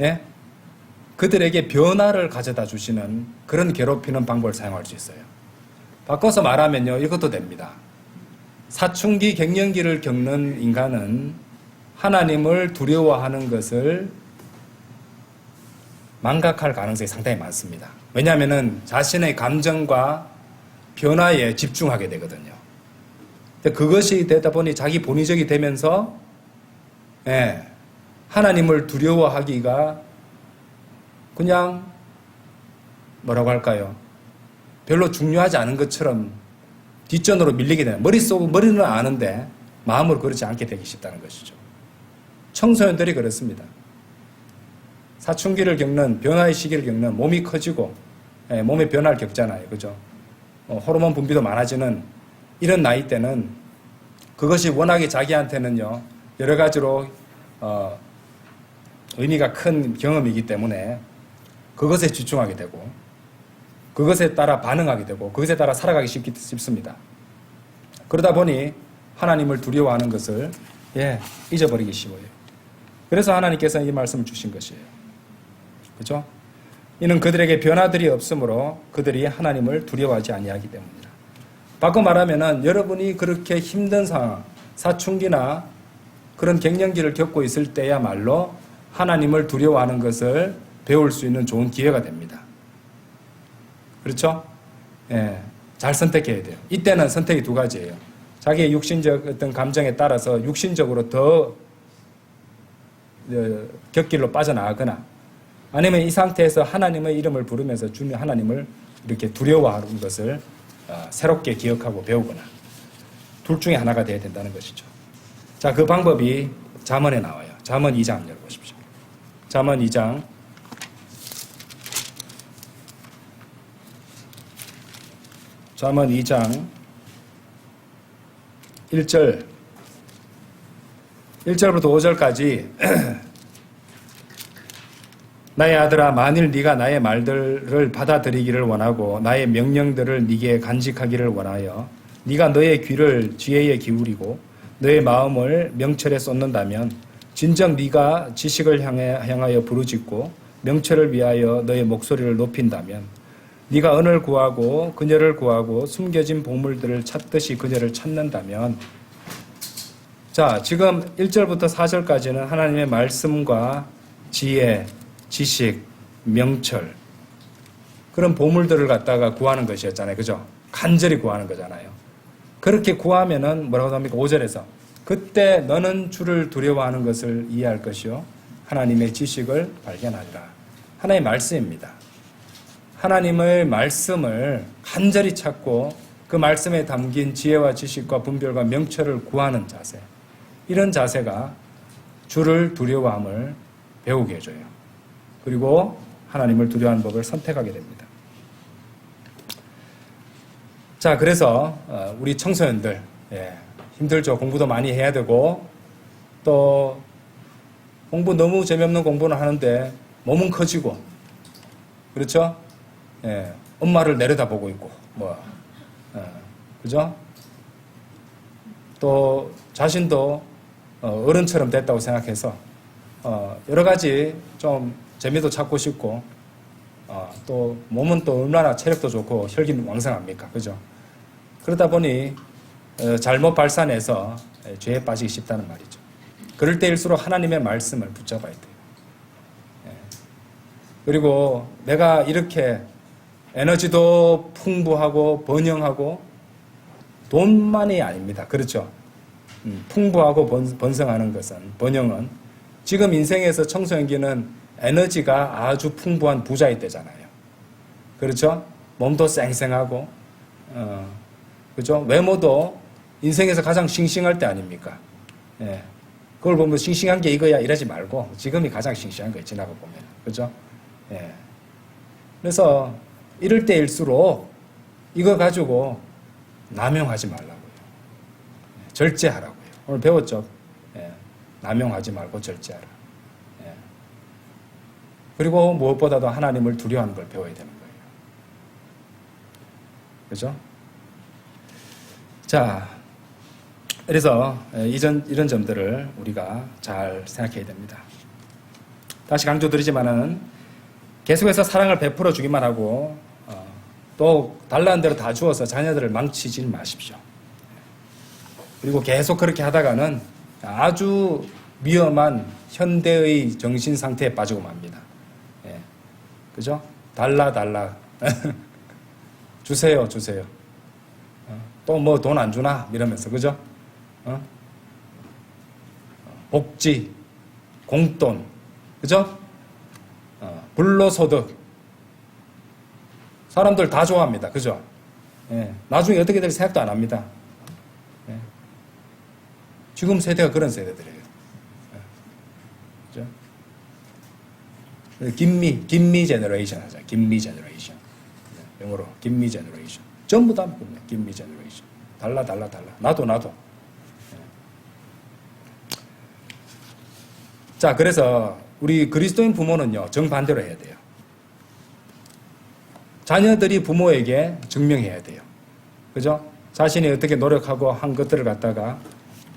Speaker 1: 예? 그들에게 변화를 가져다 주시는 그런 괴롭히는 방법을 사용할 수 있어요. 바꿔서 말하면요, 이것도 됩니다. 사춘기, 갱년기를 겪는 인간은 하나님을 두려워하는 것을 망각할 가능성이 상당히 많습니다. 왜냐하면 자신의 감정과 변화에 집중하게 되거든요. 그것이 되다 보니 자기 본의적이 되면서 하나님을 두려워하기가 그냥 뭐라고 할까요? 별로 중요하지 않은 것처럼 뒷전으로 밀리게 되는, 머리는 아는데 마음으로 그렇지 않게 되기 쉽다는 것이죠. 청소년들이 그렇습니다. 사춘기를 겪는, 변화의 시기를 겪는, 몸이 커지고 몸의 변화를 겪잖아요. 그죠? 호르몬 분비도 많아지는 이런 나이 때는 그것이 워낙에 자기한테는요, 여러 가지로 의미가 큰 경험이기 때문에 그것에 집중하게 되고 그것에 따라 반응하게 되고 그것에 따라 살아가기 쉽습니다. 그러다 보니 하나님을 두려워하는 것을 잊어버리기 쉬워요. 그래서 하나님께서는 이 말씀을 주신 것이에요. 그렇죠? 이는 그들에게 변화들이 없으므로 그들이 하나님을 두려워하지 아니하기 때문이다. 바꿔 말하면은 여러분이 그렇게 힘든 상황, 사춘기나 그런 갱년기를 겪고 있을 때야말로 하나님을 두려워하는 것을 배울 수 있는 좋은 기회가 됩니다. 그렇죠? 잘 선택해야 돼요. 이때는 선택이 두 가지예요. 자기의 육신적 어떤 감정에 따라서 육신적으로 더 곁길로 빠져나가거나 아니면 이 상태에서 하나님의 이름을 부르면서 주님 하나님을 이렇게 두려워하는 것을 새롭게 기억하고 배우거나 둘 중에 하나가 되어야 된다는 것이죠. 자, 그 방법이 잠언에 나와요. 잠언 2장 열어보십시오. 잠언 2장 1절부터 5절까지 나의 아들아, 만일 네가 나의 말들을 받아들이기를 원하고 나의 명령들을 네게 간직하기를 원하여 네가 너의 귀를 지혜에 기울이고 너의 마음을 명철에 쏟는다면 진정 네가 지식을 향하여 부르짖고 명철을 위하여 너의 목소리를 높인다면 네가 은을 구하고 그녀를 구하고 숨겨진 보물들을 찾듯이 그녀를 찾는다면. 자, 지금 1절부터 4절까지는 하나님의 말씀과 지혜, 지식, 명철 그런 보물들을 갖다가 구하는 것이었잖아요. 그죠? 간절히 구하는 거잖아요. 그렇게 구하면은 뭐라고 합니까? 5절에서 그때 너는 주를 두려워하는 것을 이해할 것이요 하나님의 지식을 발견하리라. 하나님의 말씀입니다. 하나님의 말씀을 간절히 찾고 그 말씀에 담긴 지혜와 지식과 분별과 명철을 구하는 자세, 이런 자세가 주를 두려워함을 배우게 해줘요. 그리고 하나님을 두려워하는 법을 선택하게 됩니다. 자, 그래서 우리 청소년들 힘들죠. 공부도 많이 해야 되고 또 공부 너무 재미없는 공부는 하는데 몸은 커지고 그렇죠? 엄마를 내려다보고 있고 그죠? 또 자신도 어른처럼 됐다고 생각해서 여러 가지 좀 재미도 찾고 싶고 또 몸은 또 얼마나 체력도 좋고 혈기는 왕성합니까? 그죠? 그러다 보니 잘못 발산해서 죄에 빠지기 쉽다는 말이죠. 그럴 때일수록 하나님의 말씀을 붙잡아야 돼요. 그리고 내가 이렇게 에너지도 풍부하고 번영하고 돈만이 아닙니다. 그렇죠? 풍부하고 번성하는 것은, 번영은 지금 인생에서 청소년기는 에너지가 아주 풍부한 부자일 때잖아요. 그렇죠? 몸도 쌩쌩하고 그죠? 외모도 인생에서 가장 싱싱할 때 아닙니까? 그걸 보면 싱싱한 게 이거야 이러지 말고 지금이 가장 싱싱한 거예요. 지나고 보면. 그죠? 그래서 이럴 때일수록 이거 가지고 남용하지 말라고요. 절제하라고요. 오늘 배웠죠? 남용하지 말고 절제하라. 그리고 무엇보다도 하나님을 두려워하는 걸 배워야 되는 거예요. 그죠? 자, 그래서 이런 점들을 우리가 잘 생각해야 됩니다. 다시 강조드리지만은 계속해서 사랑을 베풀어 주기만 하고 또 달라는 대로 다 주어서 자녀들을 망치지 마십시오. 그리고 계속 그렇게 하다가는 아주 위험한 현대의 정신 상태에 빠지고 맙니다. 그죠? 달라 주세요. 또 뭐 돈 안 주나? 이러면서, 그죠? 복지, 공돈, 그죠? 불로소득. 사람들 다 좋아합니다. 그죠? 예. 나중에 어떻게 될지 생각도 안 합니다. 예. 지금 세대가 그런 세대들이에요. 예. 그죠? 김미 제너레이션 하자. 김미 제너레이션. 영어로 김미 제너레이션. 전부 다 김미 제너레이션. 달라. 나도. 예. 자, 그래서 우리 그리스도인 부모는요, 정반대로 해야 돼요. 자녀들이 부모에게 증명해야 돼요. 그죠? 자신이 어떻게 노력하고 한 것들을 갖다가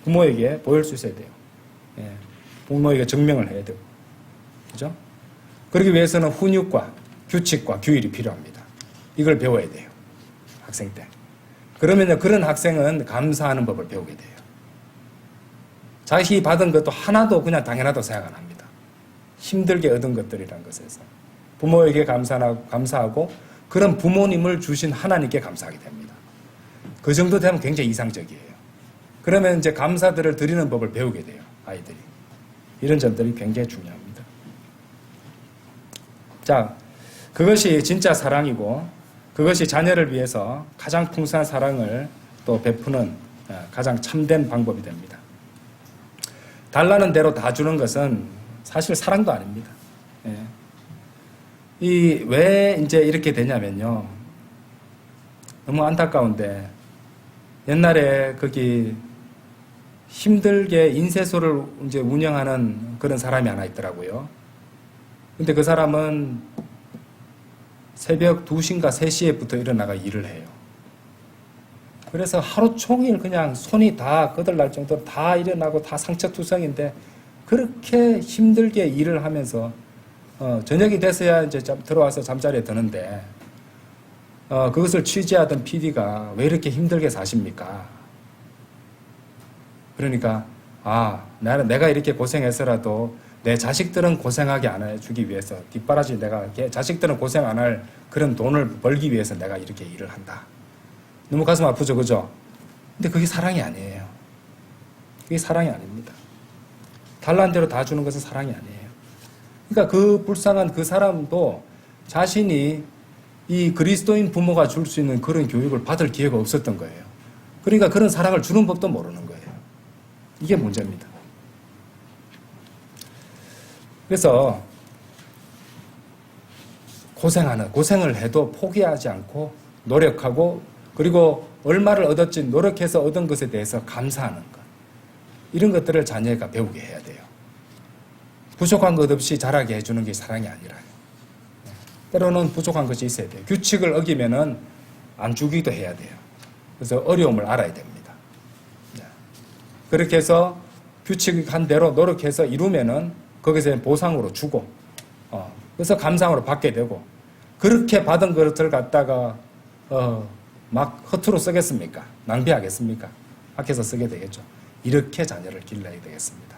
Speaker 1: 부모에게 보일 수 있어야 돼요. 예. 부모에게 증명을 해야 되고. 그죠? 그러기 위해서는 훈육과 규칙과 규율이 필요합니다. 이걸 배워야 돼요. 학생 때. 그러면 그런 학생은 감사하는 법을 배우게 돼요. 자식이 받은 것도 하나도 그냥 당연하다고 생각 안 합니다. 힘들게 얻은 것들이란 것에서. 부모에게 감사하고 그런 부모님을 주신 하나님께 감사하게 됩니다. 그 정도 되면 굉장히 이상적이에요. 그러면 이제 감사들을 드리는 법을 배우게 돼요. 아이들이. 이런 점들이 굉장히 중요합니다. 자, 그것이 진짜 사랑이고 그것이 자녀를 위해서 가장 풍성한 사랑을 또 베푸는 가장 참된 방법이 됩니다. 달라는 대로 다 주는 것은 사실 사랑도 아닙니다. 예. 왜 이제 이렇게 되냐면요. 너무 안타까운데, 옛날에 거기 힘들게 인쇄소를 이제 운영하는 그런 사람이 하나 있더라고요. 근데 그 사람은 새벽 2시인가 3시에부터 일어나가 일을 해요. 그래서 하루 종일 그냥 손이 다 거들날 정도로 다 일어나고 다 상처투성인데 그렇게 힘들게 일을 하면서 저녁이 돼서야 이제 들어와서 잠자리에 드는데 그것을 취재하던 PD가 왜 이렇게 힘들게 사십니까? 그러니까 내가 이렇게 고생해서라도 내 자식들은 고생하게 안 해주기 위해서 뒷바라지 내가 자식들은 고생 안 할 그런 돈을 벌기 위해서 내가 이렇게 일을 한다. 너무 가슴 아프죠, 그죠? 근데 그게 사랑이 아니에요. 그게 사랑이 아닙니다. 달란 대로 다 주는 것은 사랑이 아니에요. 그러니까 그 불쌍한 그 사람도 자신이 이 그리스도인 부모가 줄 수 있는 그런 교육을 받을 기회가 없었던 거예요. 그러니까 그런 사랑을 주는 법도 모르는 거예요. 이게 문제입니다. 그래서 고생을 해도 포기하지 않고 노력하고 그리고 얼마를 얻었지 노력해서 얻은 것에 대해서 감사하는 것. 이런 것들을 자녀가 배우게 해야 돼요. 부족한 것 없이 자라게 해주는 게 사랑이 아니라요. 때로는 부족한 것이 있어야 돼요. 규칙을 어기면은 안 주기도 해야 돼요. 그래서 어려움을 알아야 됩니다. 그렇게 해서 규칙한 대로 노력해서 이루면은 거기서 보상으로 주고, 그래서 감상으로 받게 되고, 그렇게 받은 것을 갖다가 막 허투루 쓰겠습니까? 낭비하겠습니까? 아껴서 쓰게 되겠죠. 이렇게 자녀를 길러야 되겠습니다.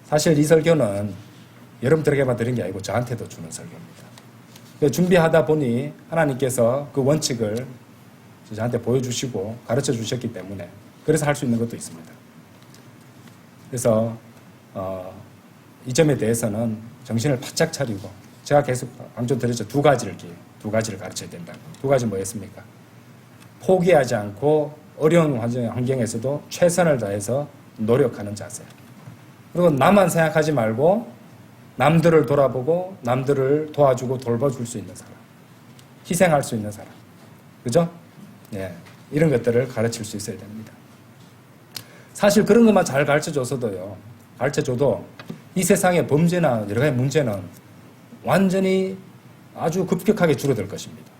Speaker 1: 사실 이 설교는 여러분들에게만 드린 게 아니고 저한테도 주는 설교입니다. 준비하다 보니 하나님께서 그 원칙을 저한테 보여주시고 가르쳐 주셨기 때문에 그래서 할 수 있는 것도 있습니다. 그래서 이 점에 대해서는 정신을 바짝 차리고 제가 계속 강조드렸죠. 두 가지를 가르쳐야 된다고. 두 가지 뭐였습니까? 포기하지 않고 어려운 환경에서도 최선을 다해서 노력하는 자세. 그리고 나만 생각하지 말고 남들을 돌아보고 남들을 도와주고 돌봐줄 수 있는 사람. 희생할 수 있는 사람. 그죠? 예. 이런 것들을 가르칠 수 있어야 됩니다. 사실 그런 것만 잘 가르쳐줘도 이 세상의 범죄나 여러 가지 문제는 완전히 아주 급격하게 줄어들 것입니다.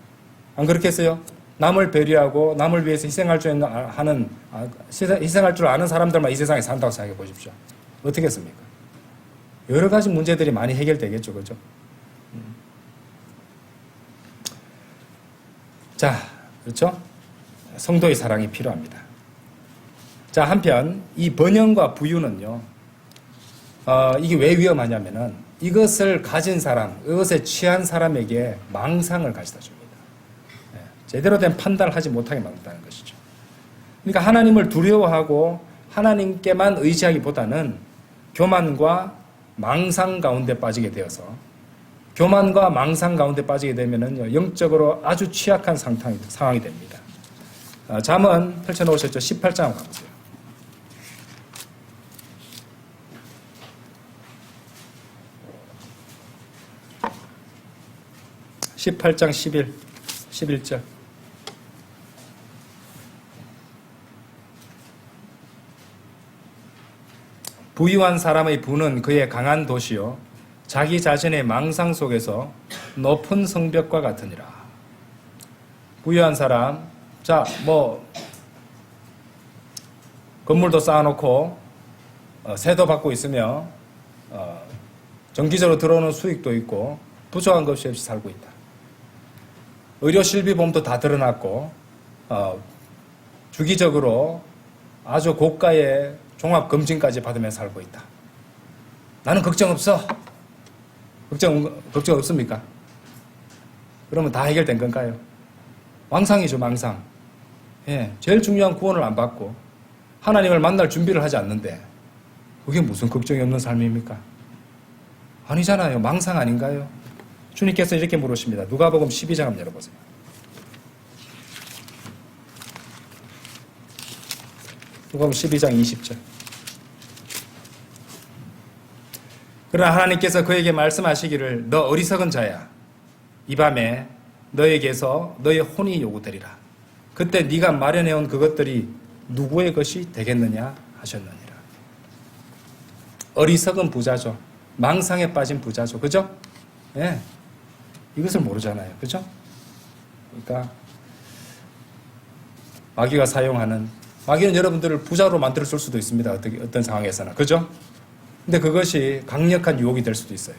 Speaker 1: 안 그렇겠어요? 남을 배려하고 남을 위해서 희생할 줄 아는 사람들만 이 세상에 산다고 생각해 보십시오. 어떻겠습니까? 여러 가지 문제들이 많이 해결되겠죠, 그죠? 자, 그렇죠? 성도의 사랑이 필요합니다. 자, 한편 이 번영과 부유는요, 이게 왜 위험하냐면은 이것을 가진 사람, 이것에 취한 사람에게 망상을 가져다 줍니다. 제대로 된 판단을 하지 못하게 만든다는 것이죠. 그러니까 하나님을 두려워하고 하나님께만 의지하기보다는 교만과 망상 가운데 빠지게 되어서 교만과 망상 가운데 빠지게 되면은 영적으로 아주 취약한 상황이 됩니다. 잠언 펼쳐놓으셨죠? 18장 가보세요. 18장 11절. 부유한 사람의 부는 그의 강한 도시요 자기 자신의 망상 속에서 높은 성벽과 같으니라. 부유한 사람, 건물도 쌓아놓고 세도 받고 있으며 정기적으로 들어오는 수익도 있고 부족한 것이 없이 살고 있다. 의료 실비보험도 다 드러났고 주기적으로 아주 고가의 종합검진까지 받으며 살고 있다. 나는 걱정 없어. 걱정 없습니까? 그러면 다 해결된 건가요? 망상이죠, 망상. 예, 제일 중요한 구원을 안 받고 하나님을 만날 준비를 하지 않는데 그게 무슨 걱정이 없는 삶입니까? 아니잖아요. 망상 아닌가요? 주님께서 이렇게 물으십니다. 누가복음 12장 한번 열어보세요. 누가복음 12장 20절. 그러나 하나님께서 그에게 말씀하시기를 너 어리석은 자야. 이 밤에 너에게서 너의 혼이 요구되리라. 그때 네가 마련해온 그것들이 누구의 것이 되겠느냐 하셨느니라. 어리석은 부자죠. 망상에 빠진 부자죠. 그죠? 예. 이것을 모르잖아요. 그죠? 그러니까 마귀가 사용하는, 마귀는 여러분들을 부자로 만들어 줄 수도 있습니다. 어떤 상황에서는. 그죠? 근데 그것이 강력한 유혹이 될 수도 있어요.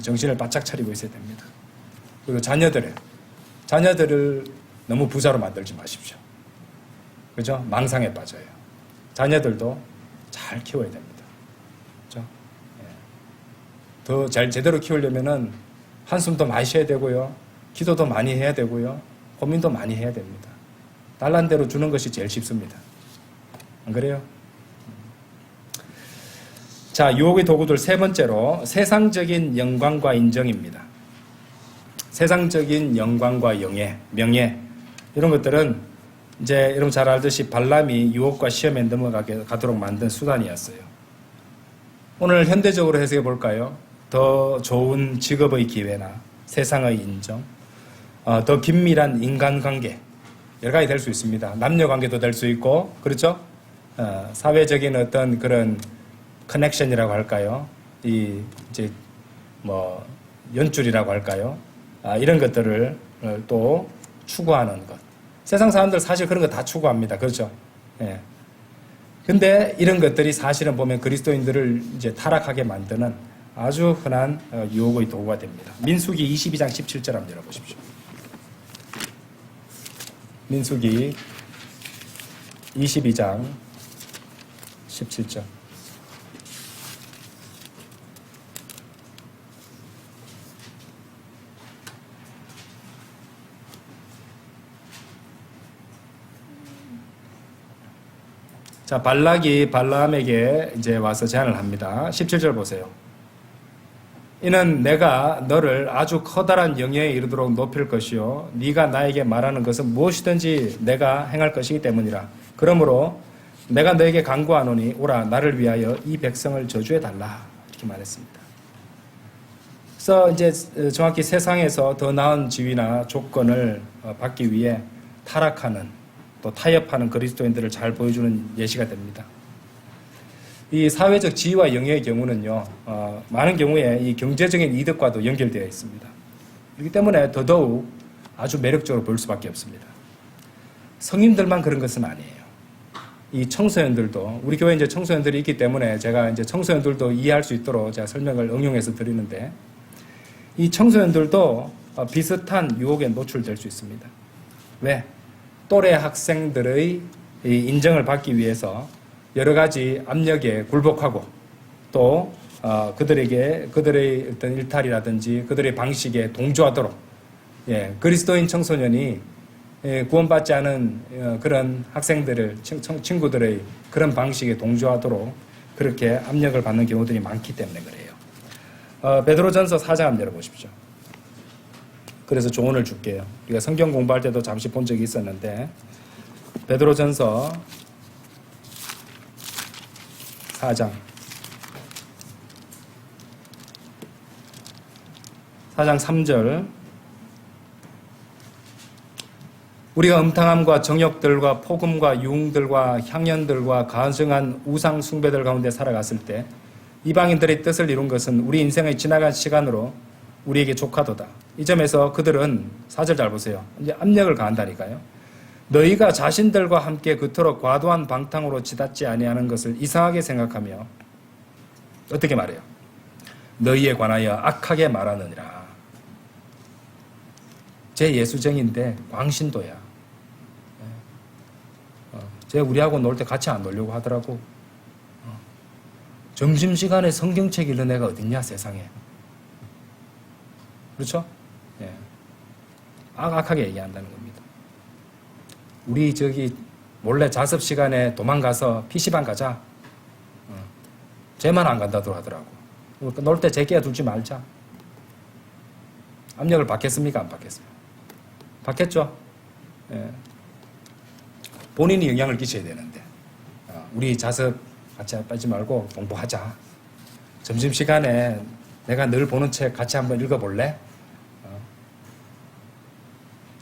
Speaker 1: 정신을 바짝 차리고 있어야 됩니다. 그리고 자녀들을 너무 부자로 만들지 마십시오. 그죠? 망상에 빠져요. 자녀들도 잘 키워야 됩니다. 그죠? 더 잘 제대로 키우려면은 한숨도 많이 쉬어야 되고요. 기도도 많이 해야 되고요. 고민도 많이 해야 됩니다. 달란 대로 주는 것이 제일 쉽습니다. 안 그래요? 자, 유혹의 도구들 세 번째로 세상적인 영광과 인정입니다. 세상적인 영광과 명예 이런 것들은 이제 여러분 잘 알듯이 발람이 유혹과 시험에 넘어가도록 만든 수단이었어요. 오늘 현대적으로 해석해 볼까요? 더 좋은 직업의 기회나 세상의 인정, 더 긴밀한 인간관계 여러 가지 될 수 있습니다. 남녀관계도 될 수 있고, 그렇죠? 사회적인 어떤 그런 커넥션이라고 할까요? 연줄이라고 할까요? 이런 것들을 또 추구하는 것. 세상 사람들 사실 그런 거 다 추구합니다. 그렇죠? 예. 근데 이런 것들이 사실은 보면 그리스도인들을 이제 타락하게 만드는 아주 흔한 유혹의 도구가 됩니다. 민수기 22장 17절 한번 열어보십시오. 민수기 22장 17절. 자, 발락이 발람에게 이제 와서 제안을 합니다. 17절 보세요. 이는 내가 너를 아주 커다란 영예에 이르도록 높일 것이요 네가 나에게 말하는 것은 무엇이든지 내가 행할 것이기 때문이라. 그러므로 내가 너에게 간구하노니 오라 나를 위하여 이 백성을 저주해 달라. 이렇게 말했습니다. 그래서 이제 정확히 세상에서 더 나은 지위나 조건을 받기 위해 타락하는 또 타협하는 그리스도인들을 잘 보여주는 예시가 됩니다. 이 사회적 지위와 영예의 경우는요, 많은 경우에 이 경제적인 이득과도 연결되어 있습니다. 그렇기 때문에 더더욱 아주 매력적으로 보일 수밖에 없습니다. 성인들만 그런 것은 아니에요. 이 청소년들도, 우리 교회에 이제 청소년들이 있기 때문에 제가 이제 청소년들도 이해할 수 있도록 제가 설명을 응용해서 드리는데, 이 청소년들도 비슷한 유혹에 노출될 수 있습니다. 왜? 또래 학생들의 인정을 받기 위해서 여러 가지 압력에 굴복하고 또 그들의 어떤 일탈이라든지 그들의 방식에 동조하도록 그리스도인 청소년이 구원받지 않은 그런 학생들을 친구들의 그런 방식에 동조하도록 그렇게 압력을 받는 경우들이 많기 때문에 그래요. 베드로전서 4장 한번 열어보십시오. 그래서 조언을 줄게요. 우리가 성경 공부할 때도 잠시 본 적이 있었는데 베드로전서 4장 3절 우리가 음탕함과 정욕들과 폭음과 유흥들과 향연들과 가증한 우상 숭배들 가운데 살아갔을 때 이방인들의 뜻을 이룬 것은 우리 인생의 지나간 시간으로 우리에게 족하도다. 이 점에서 그들은 4절 잘 보세요. 이제 압력을 가한다니까요. 너희가 자신들과 함께 그토록 과도한 방탕으로 치닫지 아니하는 것을 이상하게 생각하며 어떻게 말해요? 너희에 관하여 악하게 말하느니라. 제 예수쟁인데 광신도야. 쟤 우리하고 놀 때 같이 안 놀려고 하더라고. 점심시간에 성경책 읽는 애가 어딨냐 세상에. 그렇죠? 예. 악하게 얘기한다는 겁니다. 우리 저기 몰래 자습 시간에 도망가서 PC방 가자. 쟤만 안 간다고 하더라고. 놀 때 쟤 끼어들지 말자. 압력을 받겠습니까? 안 받겠어요? 받겠죠? 예. 본인이 영향을 끼쳐야 되는데 우리 자습 같이 빼지 말고 공부하자. 점심시간에 내가 늘 보는 책 같이 한번 읽어볼래?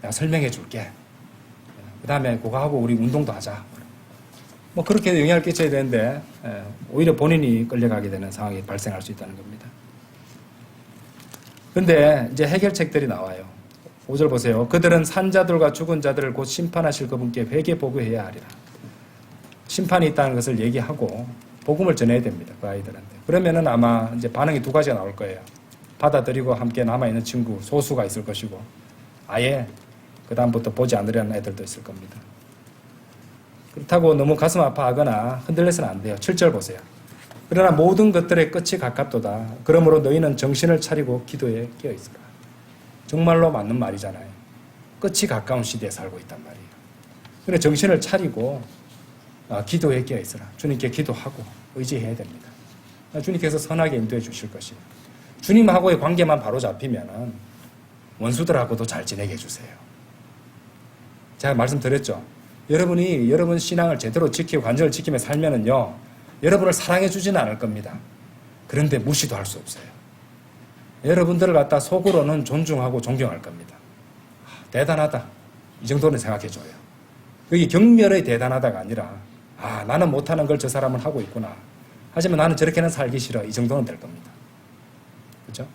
Speaker 1: 내가 설명해 줄게. 그 다음에 그거 하고 우리 운동도 하자. 뭐 그렇게 영향을 끼쳐야 되는데 오히려 본인이 끌려가게 되는 상황이 발생할 수 있다는 겁니다. 그런데 이제 해결책들이 나와요. 5절 보세요. 그들은 산자들과 죽은 자들을 곧 심판하실 그분께 회개 보고해야 하리라. 심판이 있다는 것을 얘기하고 복음을 전해야 됩니다. 그 아이들한테. 그러면은 아마 이제 반응이 두 가지가 나올 거예요. 받아들이고 함께 남아있는 친구 소수가 있을 것이고 아예 그 다음부터 보지 않으려는 애들도 있을 겁니다. 그렇다고 너무 가슴 아파하거나 흔들려서는 안 돼요. 7절 보세요. 그러나 모든 것들의 끝이 가깝도다. 그러므로 너희는 정신을 차리고 기도에 끼어있으라. 정말로 맞는 말이잖아요. 끝이 가까운 시대에 살고 있단 말이에요. 그래 정신을 차리고 기도에 끼어있으라. 주님께 기도하고 의지해야 됩니다. 주님께서 선하게 인도해 주실 것이에요. 주님하고의 관계만 바로 잡히면 원수들하고도 잘 지내게 해주세요. 제가 말씀드렸죠. 여러분이 여러분 신앙을 제대로 지키고 관절을 지키며 살면은요, 여러분을 사랑해 주지는 않을 겁니다. 그런데 무시도 할 수 없어요. 여러분들을 갖다 속으로는 존중하고 존경할 겁니다. 대단하다. 이 정도는 생각해줘요. 그게 경멸의 대단하다가 아니라 나는 못하는 걸 저 사람은 하고 있구나. 하지만 나는 저렇게는 살기 싫어. 이 정도는 될 겁니다. 그렇죠?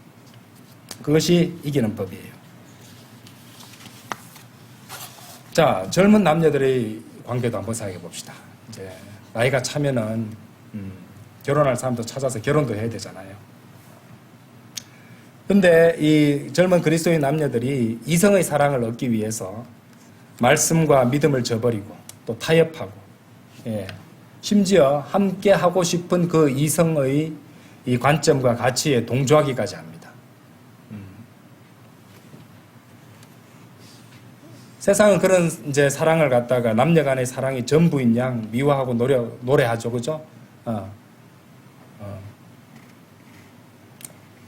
Speaker 1: 그것이 이기는 법이에요. 자, 젊은 남녀들의 관계도 한번 생각해 봅시다. 이제 나이가 차면은 결혼할 사람도 찾아서 결혼도 해야 되잖아요. 근데 이 젊은 그리스도인 남녀들이 이성의 사랑을 얻기 위해서 말씀과 믿음을 저버리고 또 타협하고, 심지어 함께 하고 싶은 그 이성의 이 관점과 가치에 동조하기까지 합니다. 세상은 그런 이제 사랑을 갖다가 남녀 간의 사랑이 전부인 양 미화하고 노래하죠, 그죠?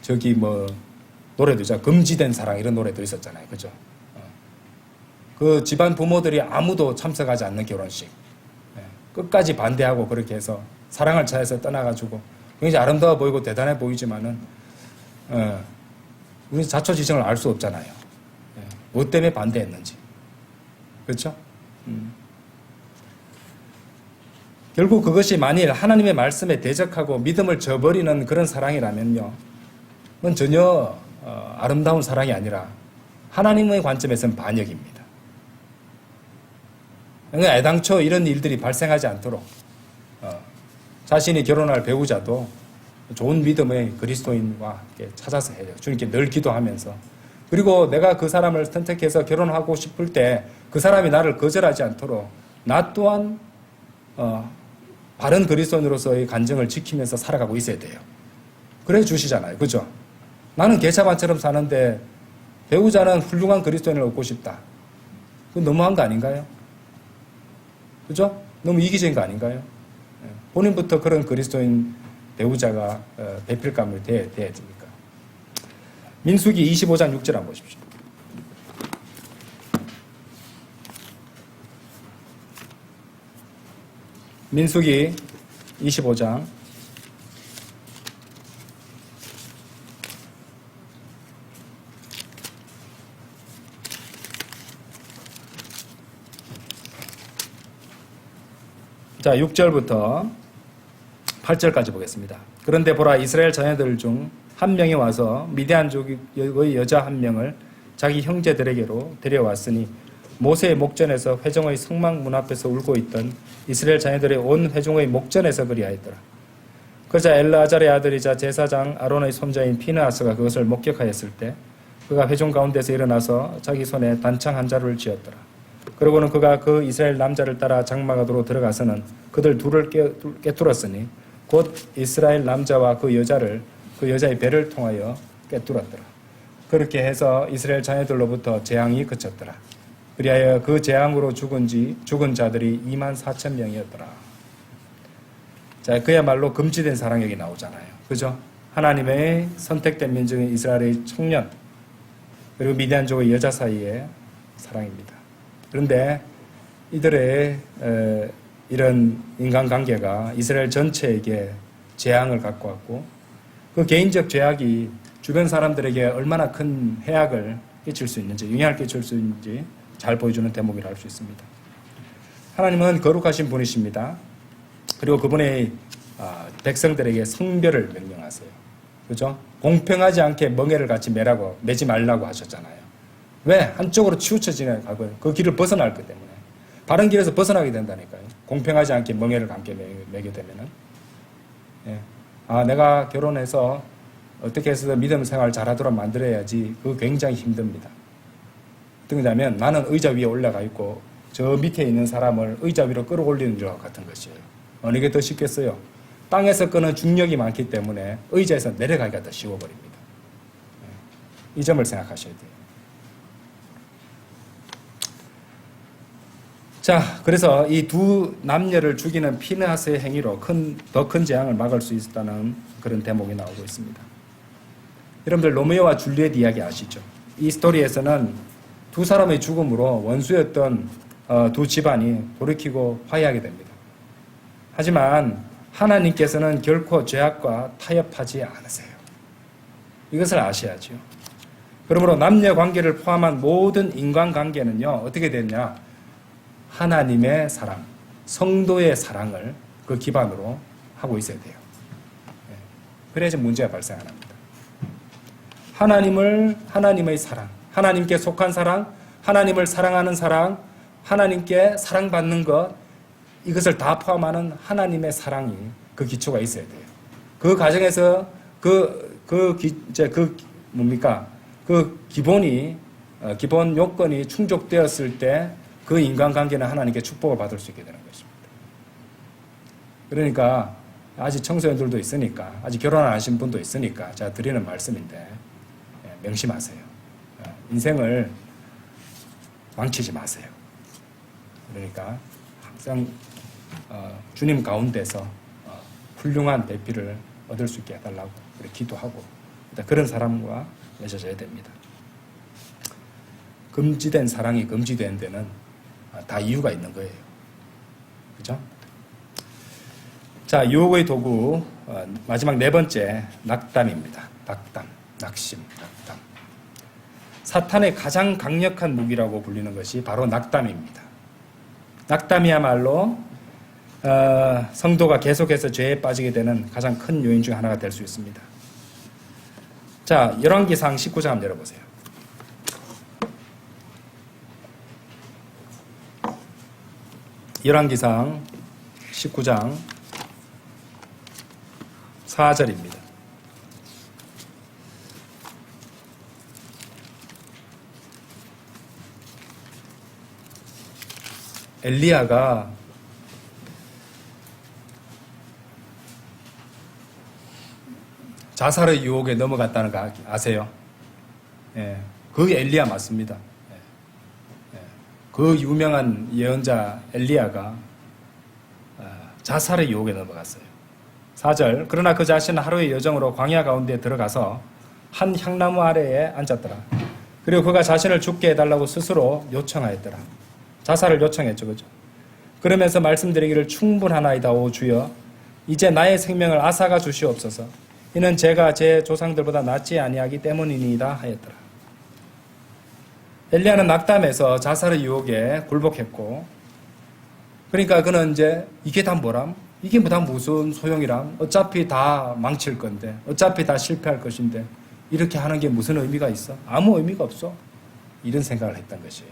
Speaker 1: 저기 노래도 있잖아요. 금지된 사랑 이런 노래도 있었잖아요. 그죠? 그 집안 부모들이 아무도 참석하지 않는 결혼식. 끝까지 반대하고 그렇게 해서 사랑을 차해서 떠나가지고 굉장히 아름다워 보이고 대단해 보이지만은, 우리 자초지종을 알 수 없잖아요. 뭐 때문에 반대했는지. 그렇죠? 결국 그것이 만일 하나님의 말씀에 대적하고 믿음을 저버리는 그런 사랑이라면요, 그건 전혀 아름다운 사랑이 아니라 하나님의 관점에서는 반역입니다. 그러니까 애당초 이런 일들이 발생하지 않도록 자신이 결혼할 배우자도 좋은 믿음의 그리스도인과 찾아서 해요. 주님께 늘 기도하면서. 그리고 내가 그 사람을 선택해서 결혼하고 싶을 때 그 사람이 나를 거절하지 않도록 나 또한 바른 그리스도인으로서의 간증을 지키면서 살아가고 있어야 돼요. 그래 주시잖아요. 그죠? 나는 개차반처럼 사는데 배우자는 훌륭한 그리스도인을 얻고 싶다. 그건 너무한 거 아닌가요? 그죠? 너무 이기적인 거 아닌가요? 본인부터 그런 그리스도인 배우자가 배필감을 대야 됩니까? 민수기 25장 6절 한번 보십시오. 민수기 25장 자 6절부터 8절까지 보겠습니다. 그런데 보라, 이스라엘 자녀들 중 한 명이 와서 미디안족의 여자 한 명을 자기 형제들에게로 데려왔으니 모세의 목전에서 회중의 성막 문 앞에서 울고 있던 이스라엘 자녀들의 온 회중의 목전에서 그리하였더라. 그러자 엘르아잘의 아들이자 제사장 아론의 손자인 피느하스가 그것을 목격하였을 때 그가 회중 가운데서 일어나서 자기 손에 단창 한 자루를 쥐었더라. 그러고는 그가 그 이스라엘 남자를 따라 장막으로 들어가서는 그들 둘을 꿰뚫었으니 곧 이스라엘 남자와 그 여자의 배를 통하여 꿰뚫었더라. 그렇게 해서 이스라엘 자녀들로부터 재앙이 그쳤더라. 그리하여 그 재앙으로 죽은 자들이 24,000명이었더라. 자, 그야말로 금지된 사랑 여기 나오잖아요. 그죠? 하나님의 선택된 민족인 이스라엘의 청년 그리고 미디안족의 여자 사이의 사랑입니다. 그런데 이들의 이런 인간관계가 이스라엘 전체에게 재앙을 갖고 왔고 그 개인적 죄악이 주변 사람들에게 얼마나 큰 해악을 끼칠 수 있는지, 영향을 끼칠 수 있는지 잘 보여주는 대목이라 할 수 있습니다. 하나님은 거룩하신 분이십니다. 그리고 그분의 백성들에게 성별을 명령하세요. 그죠? 공평하지 않게 멍에를 같이 매지 말라고 하셨잖아요. 왜? 한쪽으로 치우쳐지는 그 길을 벗어날 것 때문에. 바른 길에서 벗어나게 된다니까요. 공평하지 않게 멍에를 함께 매게 되면은. 예. 내가 결혼해서 어떻게 해서 믿음 생활 잘하도록 만들어야지. 그거 굉장히 힘듭니다. 어떤 거냐면 나는 의자 위에 올라가 있고 저 밑에 있는 사람을 의자 위로 끌어올리는 것 같은 것이에요. 어느 게 더 쉽겠어요? 땅에서 끄는 중력이 많기 때문에 의자에서 내려가기가 더 쉬워버립니다. 이 점을 생각하셔야 돼요. 자, 그래서 이 두 남녀를 죽이는 피느하스의 행위로 더 큰 재앙을 막을 수 있다는 그런 대목이 나오고 있습니다. 여러분들 로미오와 줄리엣 이야기 아시죠? 이 스토리에서는 두 사람의 죽음으로 원수였던 두 집안이 돌이키고 화해하게 됩니다. 하지만 하나님께서는 결코 죄악과 타협하지 않으세요. 이것을 아셔야죠. 그러므로 남녀 관계를 포함한 모든 인간관계는요, 어떻게 됐냐? 하나님의 사랑, 성도의 사랑을 그 기반으로 하고 있어야 돼요. 그래야지 문제가 발생 안 합니다. 하나님의 사랑, 하나님께 속한 사랑, 하나님을 사랑하는 사랑, 하나님께 사랑받는 것, 이것을 다 포함하는 하나님의 사랑이 그 기초가 있어야 돼요. 그 과정에서 그 기본 요건이 충족되었을 때 그 인간관계는 하나님께 축복을 받을 수 있게 되는 것입니다. 그러니까 아직 청소년들도 있으니까, 아직 결혼 안 하신 분도 있으니까 제가 드리는 말씀인데 명심하세요. 인생을 망치지 마세요. 그러니까 항상 주님 가운데서 훌륭한 대피를 얻을 수 있게 해달라고 기도하고 그런 사람과 맺어져야 됩니다. 금지된 사랑이 금지된 데는 다 이유가 있는 거예요. 그죠? 자, 유혹의 도구 마지막 네 번째 낙담입니다. 낙심. 사탄의 가장 강력한 무기라고 불리는 것이 바로 낙담입니다. 낙담이야말로 성도가 계속해서 죄에 빠지게 되는 가장 큰 요인 중 하나가 될 수 있습니다. 자, 열왕기상 19장 한번 열어보세요. 열왕기상 19장 4절입니다. 엘리야가 자살의 유혹에 넘어갔다는 거 아세요? 예, 그 엘리야 맞습니다. 그 유명한 예언자 엘리야가 자살의 유혹에 넘어갔어요. 4절, 그러나 그 자신은 하루의 여정으로 광야 가운데 들어가서 한 향나무 아래에 앉았더라. 그리고 그가 자신을 죽게 해달라고 스스로 요청하였더라. 자살을 요청했죠. 그죠? 그러면서 말씀드리기를 충분하나이다. 오 주여, 이제 나의 생명을 앗아가 주시옵소서. 이는 제가 제 조상들보다 낫지 아니하기 때문이니이다 하였더라. 엘리야는 낙담해서 자살의 유혹에 굴복했고, 그러니까 그는 이제 이게 다 뭐람? 이게 다 무슨 소용이람? 어차피 다 망칠 건데, 어차피 다 실패할 것인데 이렇게 하는 게 무슨 의미가 있어? 아무 의미가 없어. 이런 생각을 했던 것이에요.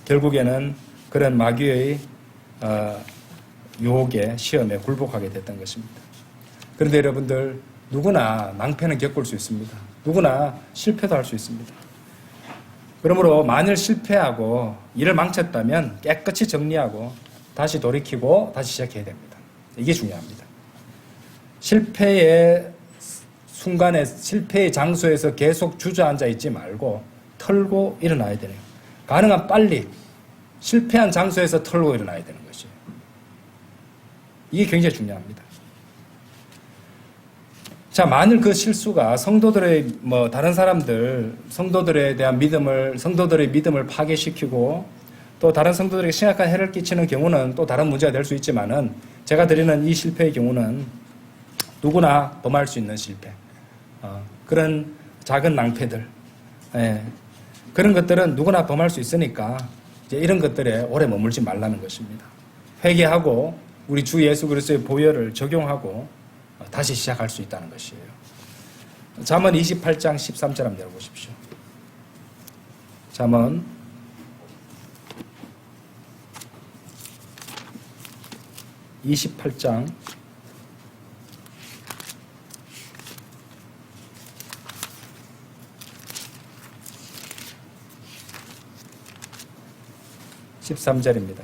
Speaker 1: 결국에는 그런 마귀의 유혹에, 시험에 굴복하게 됐던 것입니다. 그런데 여러분들, 누구나 낭패는 겪을 수 있습니다. 누구나 실패도 할 수 있습니다. 그러므로 만일 실패하고 일을 망쳤다면 깨끗이 정리하고 다시 돌이키고 다시 시작해야 됩니다. 이게 중요합니다. 실패의 순간에, 실패의 장소에서 계속 주저앉아 있지 말고 털고 일어나야 되네요. 가능한 빨리 실패한 장소에서 털고 일어나야 되는 것이에요. 이게 굉장히 중요합니다. 자, 만일 그 실수가 성도들의 다른 사람들, 성도들의 믿음을 파괴시키고 또 다른 성도들에게 심각한 해를 끼치는 경우는 또 다른 문제가 될 수 있지만은, 제가 드리는 이 실패의 경우는 누구나 범할 수 있는 실패, 그런 작은 낭패들, 그런 것들은 누구나 범할 수 있으니까 이제 이런 것들에 오래 머물지 말라는 것입니다. 회개하고 우리 주 예수 그리스도의 보혈을 적용하고 다시 시작할 수 있다는 것이에요. 잠언 28장 13절 한번 열어보십시오. 잠언 28장 13절입니다.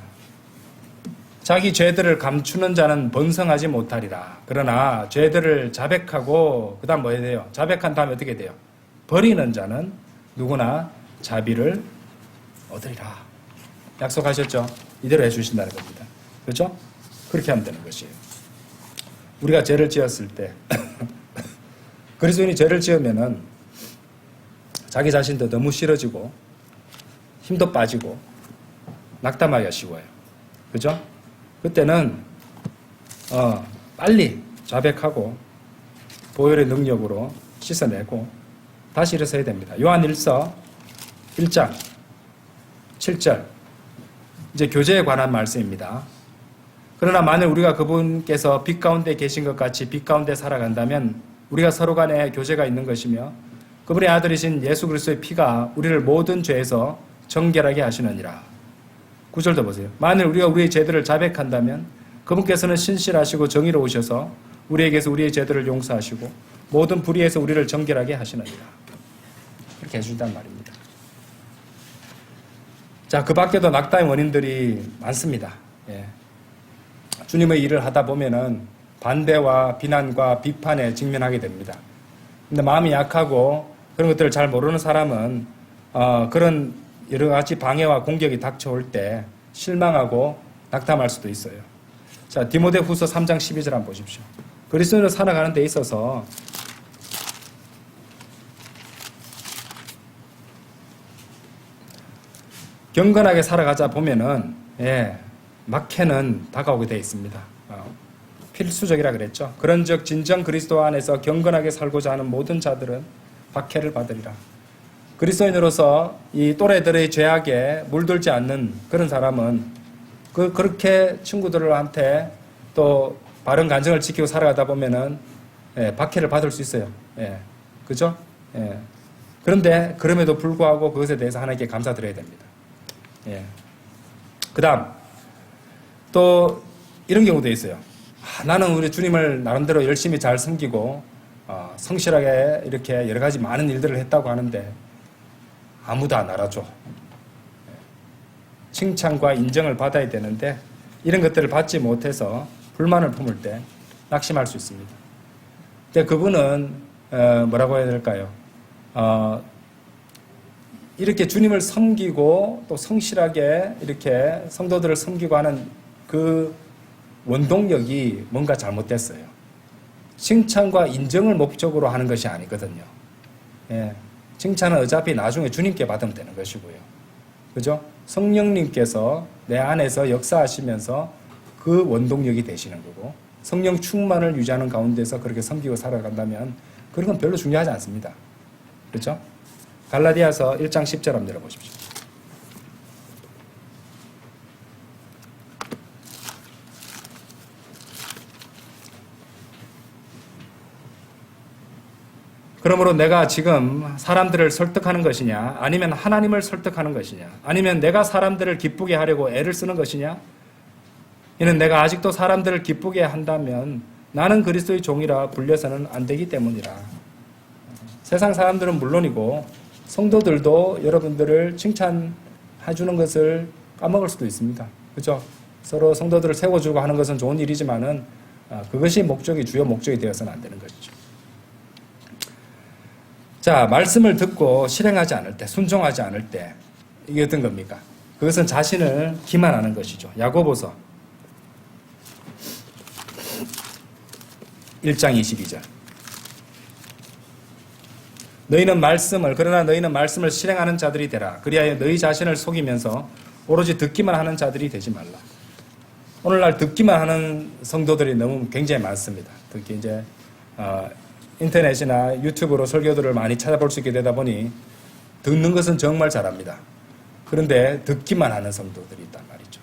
Speaker 1: 자기 죄들을 감추는 자는 번성하지 못하리라. 그러나 죄들을 자백하고, 그 다음 뭐 해야 돼요? 자백한 다음에 어떻게 돼요? 버리는 자는 누구나 자비를 얻으리라. 약속하셨죠? 이대로 해주신다는 겁니다. 그렇죠? 그렇게 하면 되는 것이에요. 우리가 죄를 지었을 때 그리스도인이 죄를 지으면은 자기 자신도 너무 싫어지고 힘도 빠지고 낙담하기가 쉬워요. 그죠? 그때는 빨리 자백하고 보혈의 능력으로 씻어내고 다시 일어서야 됩니다. 요한 1서 1장 7절, 이제 교제에 관한 말씀입니다. 그러나 만일 우리가 그분께서 빛 가운데 계신 것 같이 빛 가운데 살아간다면 우리가 서로 간에 교제가 있는 것이며 그분의 아들이신 예수 그리스도의 피가 우리를 모든 죄에서 정결하게 하시느니라. 9절도 보세요. 만일 우리가 우리의 죄들을 자백한다면 그분께서는 신실하시고 정의로우셔서 우리에게서 우리의 죄들을 용서하시고 모든 불의에서 우리를 정결하게 하시느니라. 그렇게 해준단 말입니다. 자, 그 밖에도 낙담의 원인들이 많습니다. 주님의 일을 하다 보면은 반대와 비난과 비판에 직면하게 됩니다. 근데 마음이 약하고 그런 것들을 잘 모르는 사람은 그런 여러 가지 방해와 공격이 닥쳐올 때 실망하고 낙담할 수도 있어요. 자, 디모데후서 3장 12절 한번 보십시오. 그리스도인으로 살아가는 데 있어서 경건하게 살아가자 보면은 막해는 다가오게 되어 있습니다. 필수적이라 그랬죠. 그런즉 진정 그리스도 안에서 경건하게 살고자 하는 모든 자들은 박해를 받으리라. 그리스도인으로서 이 또래들의 죄악에 물들지 않는 그런 사람은 그렇게 친구들한테 또 바른 간증을 지키고 살아가다 보면은 박해를 받을 수 있어요. 그죠? 그런데 그럼에도 불구하고 그것에 대해서 하나님께 감사드려야 됩니다. 그 다음 또 이런 경우도 있어요. 나는 우리 주님을 나름대로 열심히 잘 섬기고 성실하게 이렇게 여러 가지 많은 일들을 했다고 하는데 아무도 안 알아줘. 칭찬과 인정을 받아야 되는데 이런 것들을 받지 못해서 불만을 품을 때 낙심할 수 있습니다. 근데 그분은 뭐라고 해야 될까요? 이렇게 주님을 섬기고 또 성실하게 이렇게 성도들을 섬기고 하는 그 원동력이 뭔가 잘못됐어요. 칭찬과 인정을 목적으로 하는 것이 아니거든요. 예. 칭찬은 어차피 나중에 주님께 받으면 되는 것이고요. 그죠? 성령님께서 내 안에서 역사하시면서 그 원동력이 되시는 거고, 성령 충만을 유지하는 가운데서 그렇게 섬기고 살아간다면 그런 건 별로 중요하지 않습니다. 그렇죠? 갈라디아서 1장 10절 한번 열어보십시오. 그러므로 내가 지금 사람들을 설득하는 것이냐, 아니면 하나님을 설득하는 것이냐, 아니면 내가 사람들을 기쁘게 하려고 애를 쓰는 것이냐? 이는 내가 아직도 사람들을 기쁘게 한다면 나는 그리스도의 종이라 불려서는 안 되기 때문이라. 세상 사람들은 물론이고 성도들도 여러분들을 칭찬해주는 것을 까먹을 수도 있습니다. 그렇죠? 서로 성도들을 세워주고 하는 것은 좋은 일이지만은 그것이 주요 목적이 되어서는 안 되는 것이죠. 자, 말씀을 듣고 실행하지 않을 때, 순종하지 않을 때 이게 어떤 겁니까? 그것은 자신을 기만하는 것이죠. 야고보서 1장 22절. 그러나 너희는 말씀을 실행하는 자들이 되라. 그리하여 너희 자신을 속이면서 오로지 듣기만 하는 자들이 되지 말라. 오늘날 듣기만 하는 성도들이 너무 굉장히 많습니다. 특히 이제 인터넷이나 유튜브로 설교들을 많이 찾아볼 수 있게 되다 보니 듣는 것은 정말 잘합니다. 그런데 듣기만 하는 성도들이 있단 말이죠.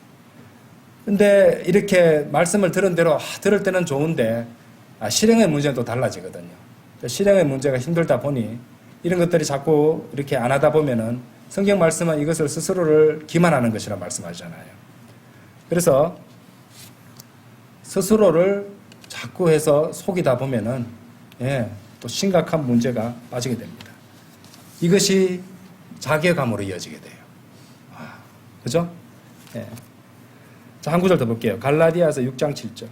Speaker 1: 근데 이렇게 말씀을 들은 대로 들을 때는 좋은데 실행의 문제는 또 달라지거든요. 실행의 문제가 힘들다 보니 이런 것들이 자꾸 이렇게 안 하다 보면은 성경 말씀은 이것을 스스로를 기만하는 것이라 말씀하잖아요. 그래서 스스로를 자꾸 해서 속이다 보면은 또 심각한 문제가 빠지게 됩니다. 이것이 자괴감으로 이어지게 돼요. 그죠? 자, 한 구절 더 볼게요. 갈라디아서 6장 7절.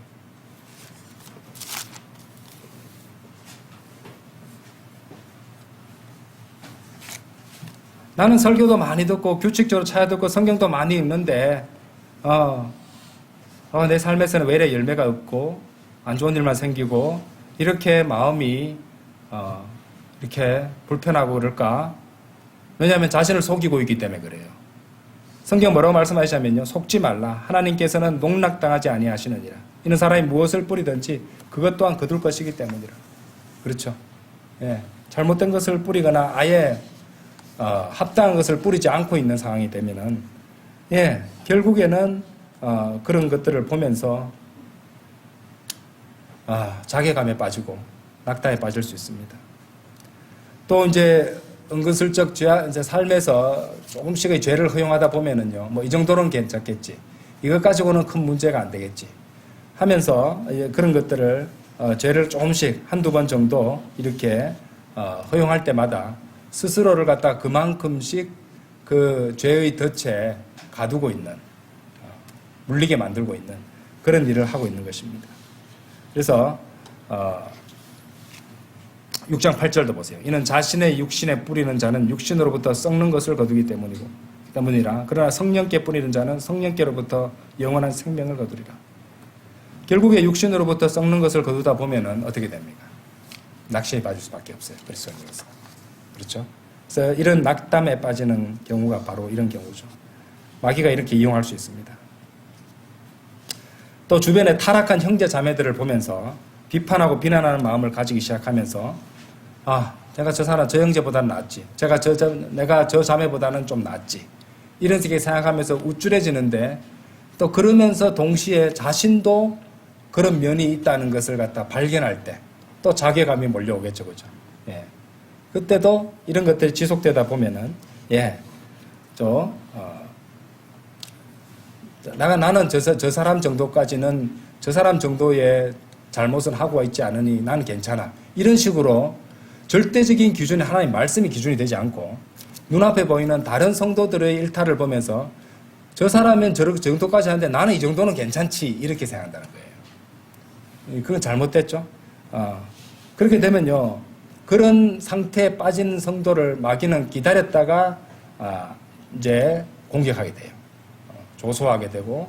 Speaker 1: 나는 설교도 많이 듣고 규칙적으로 찾아 듣고 성경도 많이 읽는데 내 삶에서는 왜 이래 열매가 없고 안 좋은 일만 생기고 이렇게 마음이 이렇게 불편하고 그럴까? 왜냐하면 자신을 속이고 있기 때문에 그래요. 성경 뭐라고 말씀하시냐면요, 속지 말라. 하나님께서는 농락당하지 아니하시느니라. 이는 사람이 무엇을 뿌리든지 그것 또한 거둘 것이기 때문이라. 그렇죠? 잘못된 것을 뿌리거나 아예 합당한 것을 뿌리지 않고 있는 상황이 되면은 결국에는 그런 것들을 보면서 자괴감에 빠지고 낙담에 빠질 수 있습니다. 또 이제 은근슬쩍 이제 삶에서 조금씩의 죄를 허용하다 보면은요, 이 정도는 괜찮겠지, 이것 가지고는 큰 문제가 안 되겠지 하면서 그런 것들을 죄를 조금씩 한두 번 정도 이렇게 허용할 때마다 스스로를 갖다 그만큼씩 그 죄의 덫에 가두고 있는, 물리게 만들고 있는 그런 일을 하고 있는 것입니다. 그래서 6장 8절도 보세요. 이는 자신의 육신에 뿌리는 자는 육신으로부터 썩는 것을 거두기 때문이라. 그러나 성령께 뿌리는 자는 성령께로부터 영원한 생명을 거두리라. 결국에 육신으로부터 썩는 것을 거두다 보면은 어떻게 됩니까? 낙시에 빠질 수밖에 없어요. 그리스도인으로서. 그렇죠? 그래서 이런 낙담에 빠지는 경우가 바로 이런 경우죠. 마귀가 이렇게 이용할 수 있습니다. 또 주변의 타락한 형제 자매들을 보면서 비판하고 비난하는 마음을 가지기 시작하면서 내가 저 형제보다는 낫지, 내가 저 자매보다는 좀 낫지, 이런 식의 생각하면서 우쭐해지는데, 또 그러면서 동시에 자신도 그런 면이 있다는 것을 갖다 발견할 때 또 자괴감이 몰려오겠죠. 그죠? 그때도 이런 것들이 지속되다 보면은 나는 저 사람 정도까지는, 저 사람 정도의 잘못은 하고 있지 않으니 나는 괜찮아, 이런 식으로 절대적인 기준이 하나님 말씀이 기준이 되지 않고 눈앞에 보이는 다른 성도들의 일탈을 보면서 저 사람은 저 정도까지 하는데 나는 이 정도는 괜찮지, 이렇게 생각한다는 거예요. 그건 잘못됐죠. 그렇게 되면요, 그런 상태에 빠진 성도를 마귀는 기다렸다가 이제 공격하게 돼요. 조소하게 되고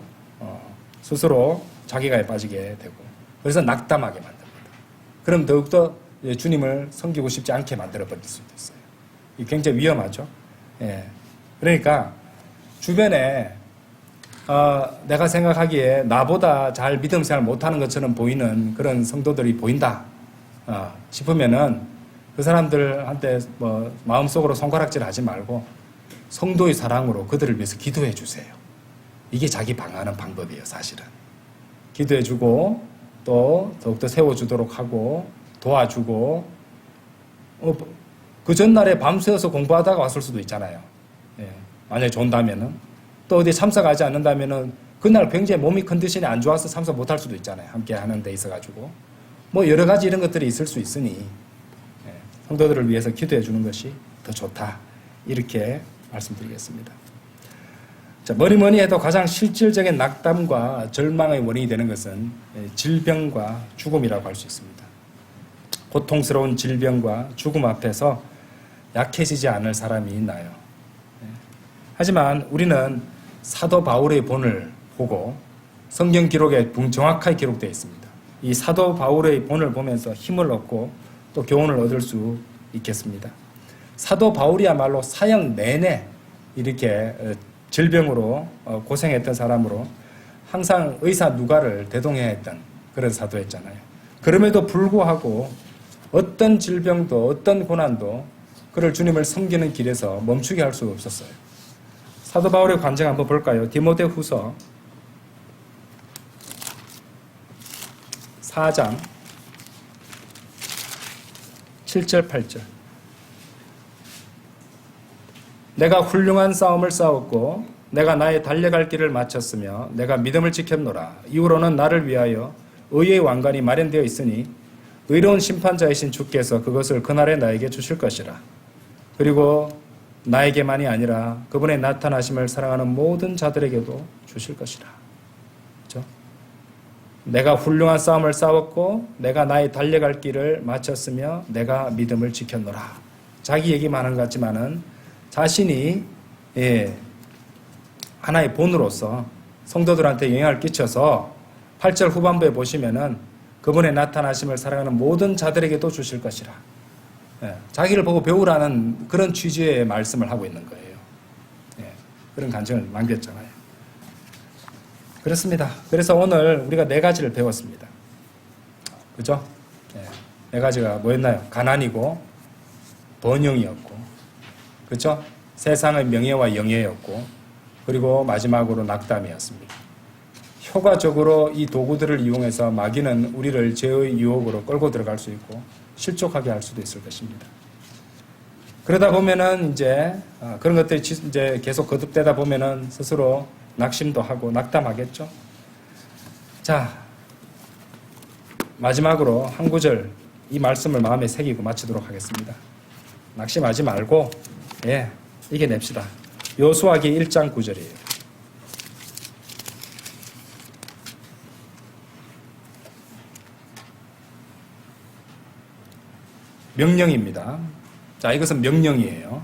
Speaker 1: 스스로 자기가 빠지게 되고, 그래서 낙담하게 만듭니다. 그럼 더욱더 주님을 섬기고 싶지 않게 만들어버릴 수도 있어요. 이게 굉장히 위험하죠. 예. 그러니까 주변에 내가 생각하기에 나보다 잘 믿음 생활 못하는 것처럼 보이는 그런 성도들이 보인다 싶으면은 그 사람들한테 뭐 마음속으로 손가락질 하지 말고 성도의 사랑으로 그들을 위해서 기도해 주세요. 이게 자기 방어하는 방법이에요, 사실은. 기도해 주고 또 더욱더 세워주도록 하고 도와주고 그 전날에 밤새워서 공부하다가 왔을 수도 있잖아요. 예. 만약에 좋다면은 또 어디 참석하지 않는다면은 그날 굉장히 몸이 컨디션이 안 좋아서 참석 못할 수도 있잖아요. 함께 하는 데 있어가지고 뭐 여러 가지 이런 것들이 있을 수 있으니 성도들을 위해서 기도해 주는 것이 더 좋다. 이렇게 말씀드리겠습니다. 자, 뭐니 해도 가장 실질적인 낙담과 절망의 원인이 되는 것은 질병과 죽음이라고 할 수 있습니다. 고통스러운 질병과 죽음 앞에서 약해지지 않을 사람이 있나요? 하지만 우리는 사도 바울의 본을 보고 성경 기록에 정확하게 기록되어 있습니다. 이 사도 바울의 본을 보면서 힘을 얻고 또 교훈을 얻을 수 있겠습니다. 사도 바울이야말로 사역 내내 이렇게 질병으로 고생했던 사람으로 항상 의사 누가를 대동해야 했던 그런 사도였잖아요. 그럼에도 불구하고 어떤 질병도 어떤 고난도 그를 주님을 섬기는 길에서 멈추게 할 수 없었어요. 사도 바울의 간증 한번 볼까요? 디모데후서 4장 7절 8절. 내가 훌륭한 싸움을 싸웠고 내가 나의 달려갈 길을 마쳤으며 내가 믿음을 지켰노라. 이후로는 나를 위하여 의의 왕관이 마련되어 있으니 의로운 심판자이신 주께서 그것을 그날에 나에게 주실 것이라. 그리고 나에게만이 아니라 그분의 나타나심을 사랑하는 모든 자들에게도 주실 것이라. 그렇죠? 내가 훌륭한 싸움을 싸웠고 내가 나의 달려갈 길을 마쳤으며 내가 믿음을 지켰노라. 자기 얘기만 하는 것 같지만은 자신이 하나의 본으로서 성도들한테 영향을 끼쳐서 8절 후반부에 보시면은 그분의 나타나심을 사랑하는 모든 자들에게도 주실 것이라. 자기를 보고 배우라는 그런 취지의 말씀을 하고 있는 거예요. 그런 간증을 남겼잖아요. 그렇습니다. 그래서 오늘 우리가 4가지를 배웠습니다. 그죠? 4가지가 뭐였나요? 가난이고 번영이었고, 그렇죠? 세상의 명예와 영예였고, 그리고 마지막으로 낙담이었습니다. 효과적으로 이 도구들을 이용해서 마귀는 우리를 죄의 유혹으로 끌고 들어갈 수 있고 실족하게 할 수도 있을 것입니다. 그러다 보면은 이제 그런 것들이 이제 계속 거듭되다 보면은 스스로 낙심도 하고 낙담하겠죠. 자, 마지막으로 한 구절 이 말씀을 마음에 새기고 마치도록 하겠습니다. 낙심하지 말고 이겨냅시다. 여호수아기 1장 9절이에요. 명령입니다. 자, 이것은 명령이에요.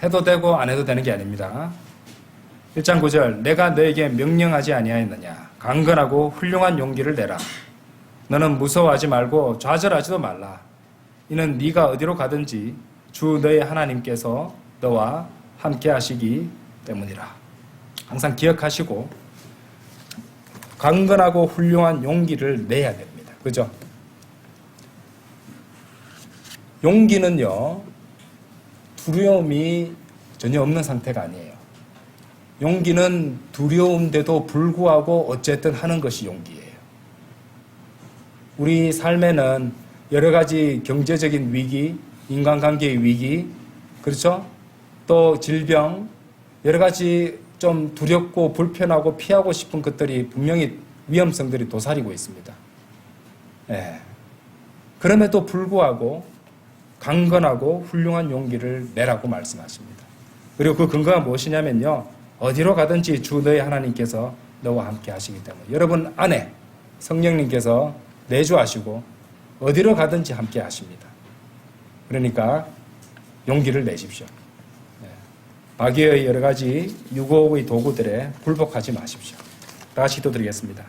Speaker 1: 해도 되고 안 해도 되는 게 아닙니다. 1장 9절. 내가 너에게 명령하지 아니하였느냐. 강건하고 훌륭한 용기를 내라. 너는 무서워하지 말고 좌절하지도 말라. 이는 네가 어디로 가든지 주 너의 하나님께서 너와 함께 하시기 때문이라. 항상 기억하시고 강건하고 훌륭한 용기를 내야 됩니다. 그죠? 용기는요, 두려움이 전혀 없는 상태가 아니에요. 용기는 두려움에도 불구하고 어쨌든 하는 것이 용기예요. 우리 삶에는 여러 가지 경제적인 위기, 인간관계의 위기, 그렇죠? 또 질병, 여러 가지 좀 두렵고 불편하고 피하고 싶은 것들이 분명히 위험성들이 도사리고 있습니다. 그럼에도 불구하고 강건하고 훌륭한 용기를 내라고 말씀하십니다. 그리고 그 근거가 무엇이냐면요, 어디로 가든지 주 너의 하나님께서 너와 함께 하시기 때문에 여러분 안에 성령님께서 내주하시고 어디로 가든지 함께 하십니다. 그러니까 용기를 내십시오. 마귀의 여러 가지 유혹의 도구들에 굴복하지 마십시오. 다 같이 기도드리겠습니다.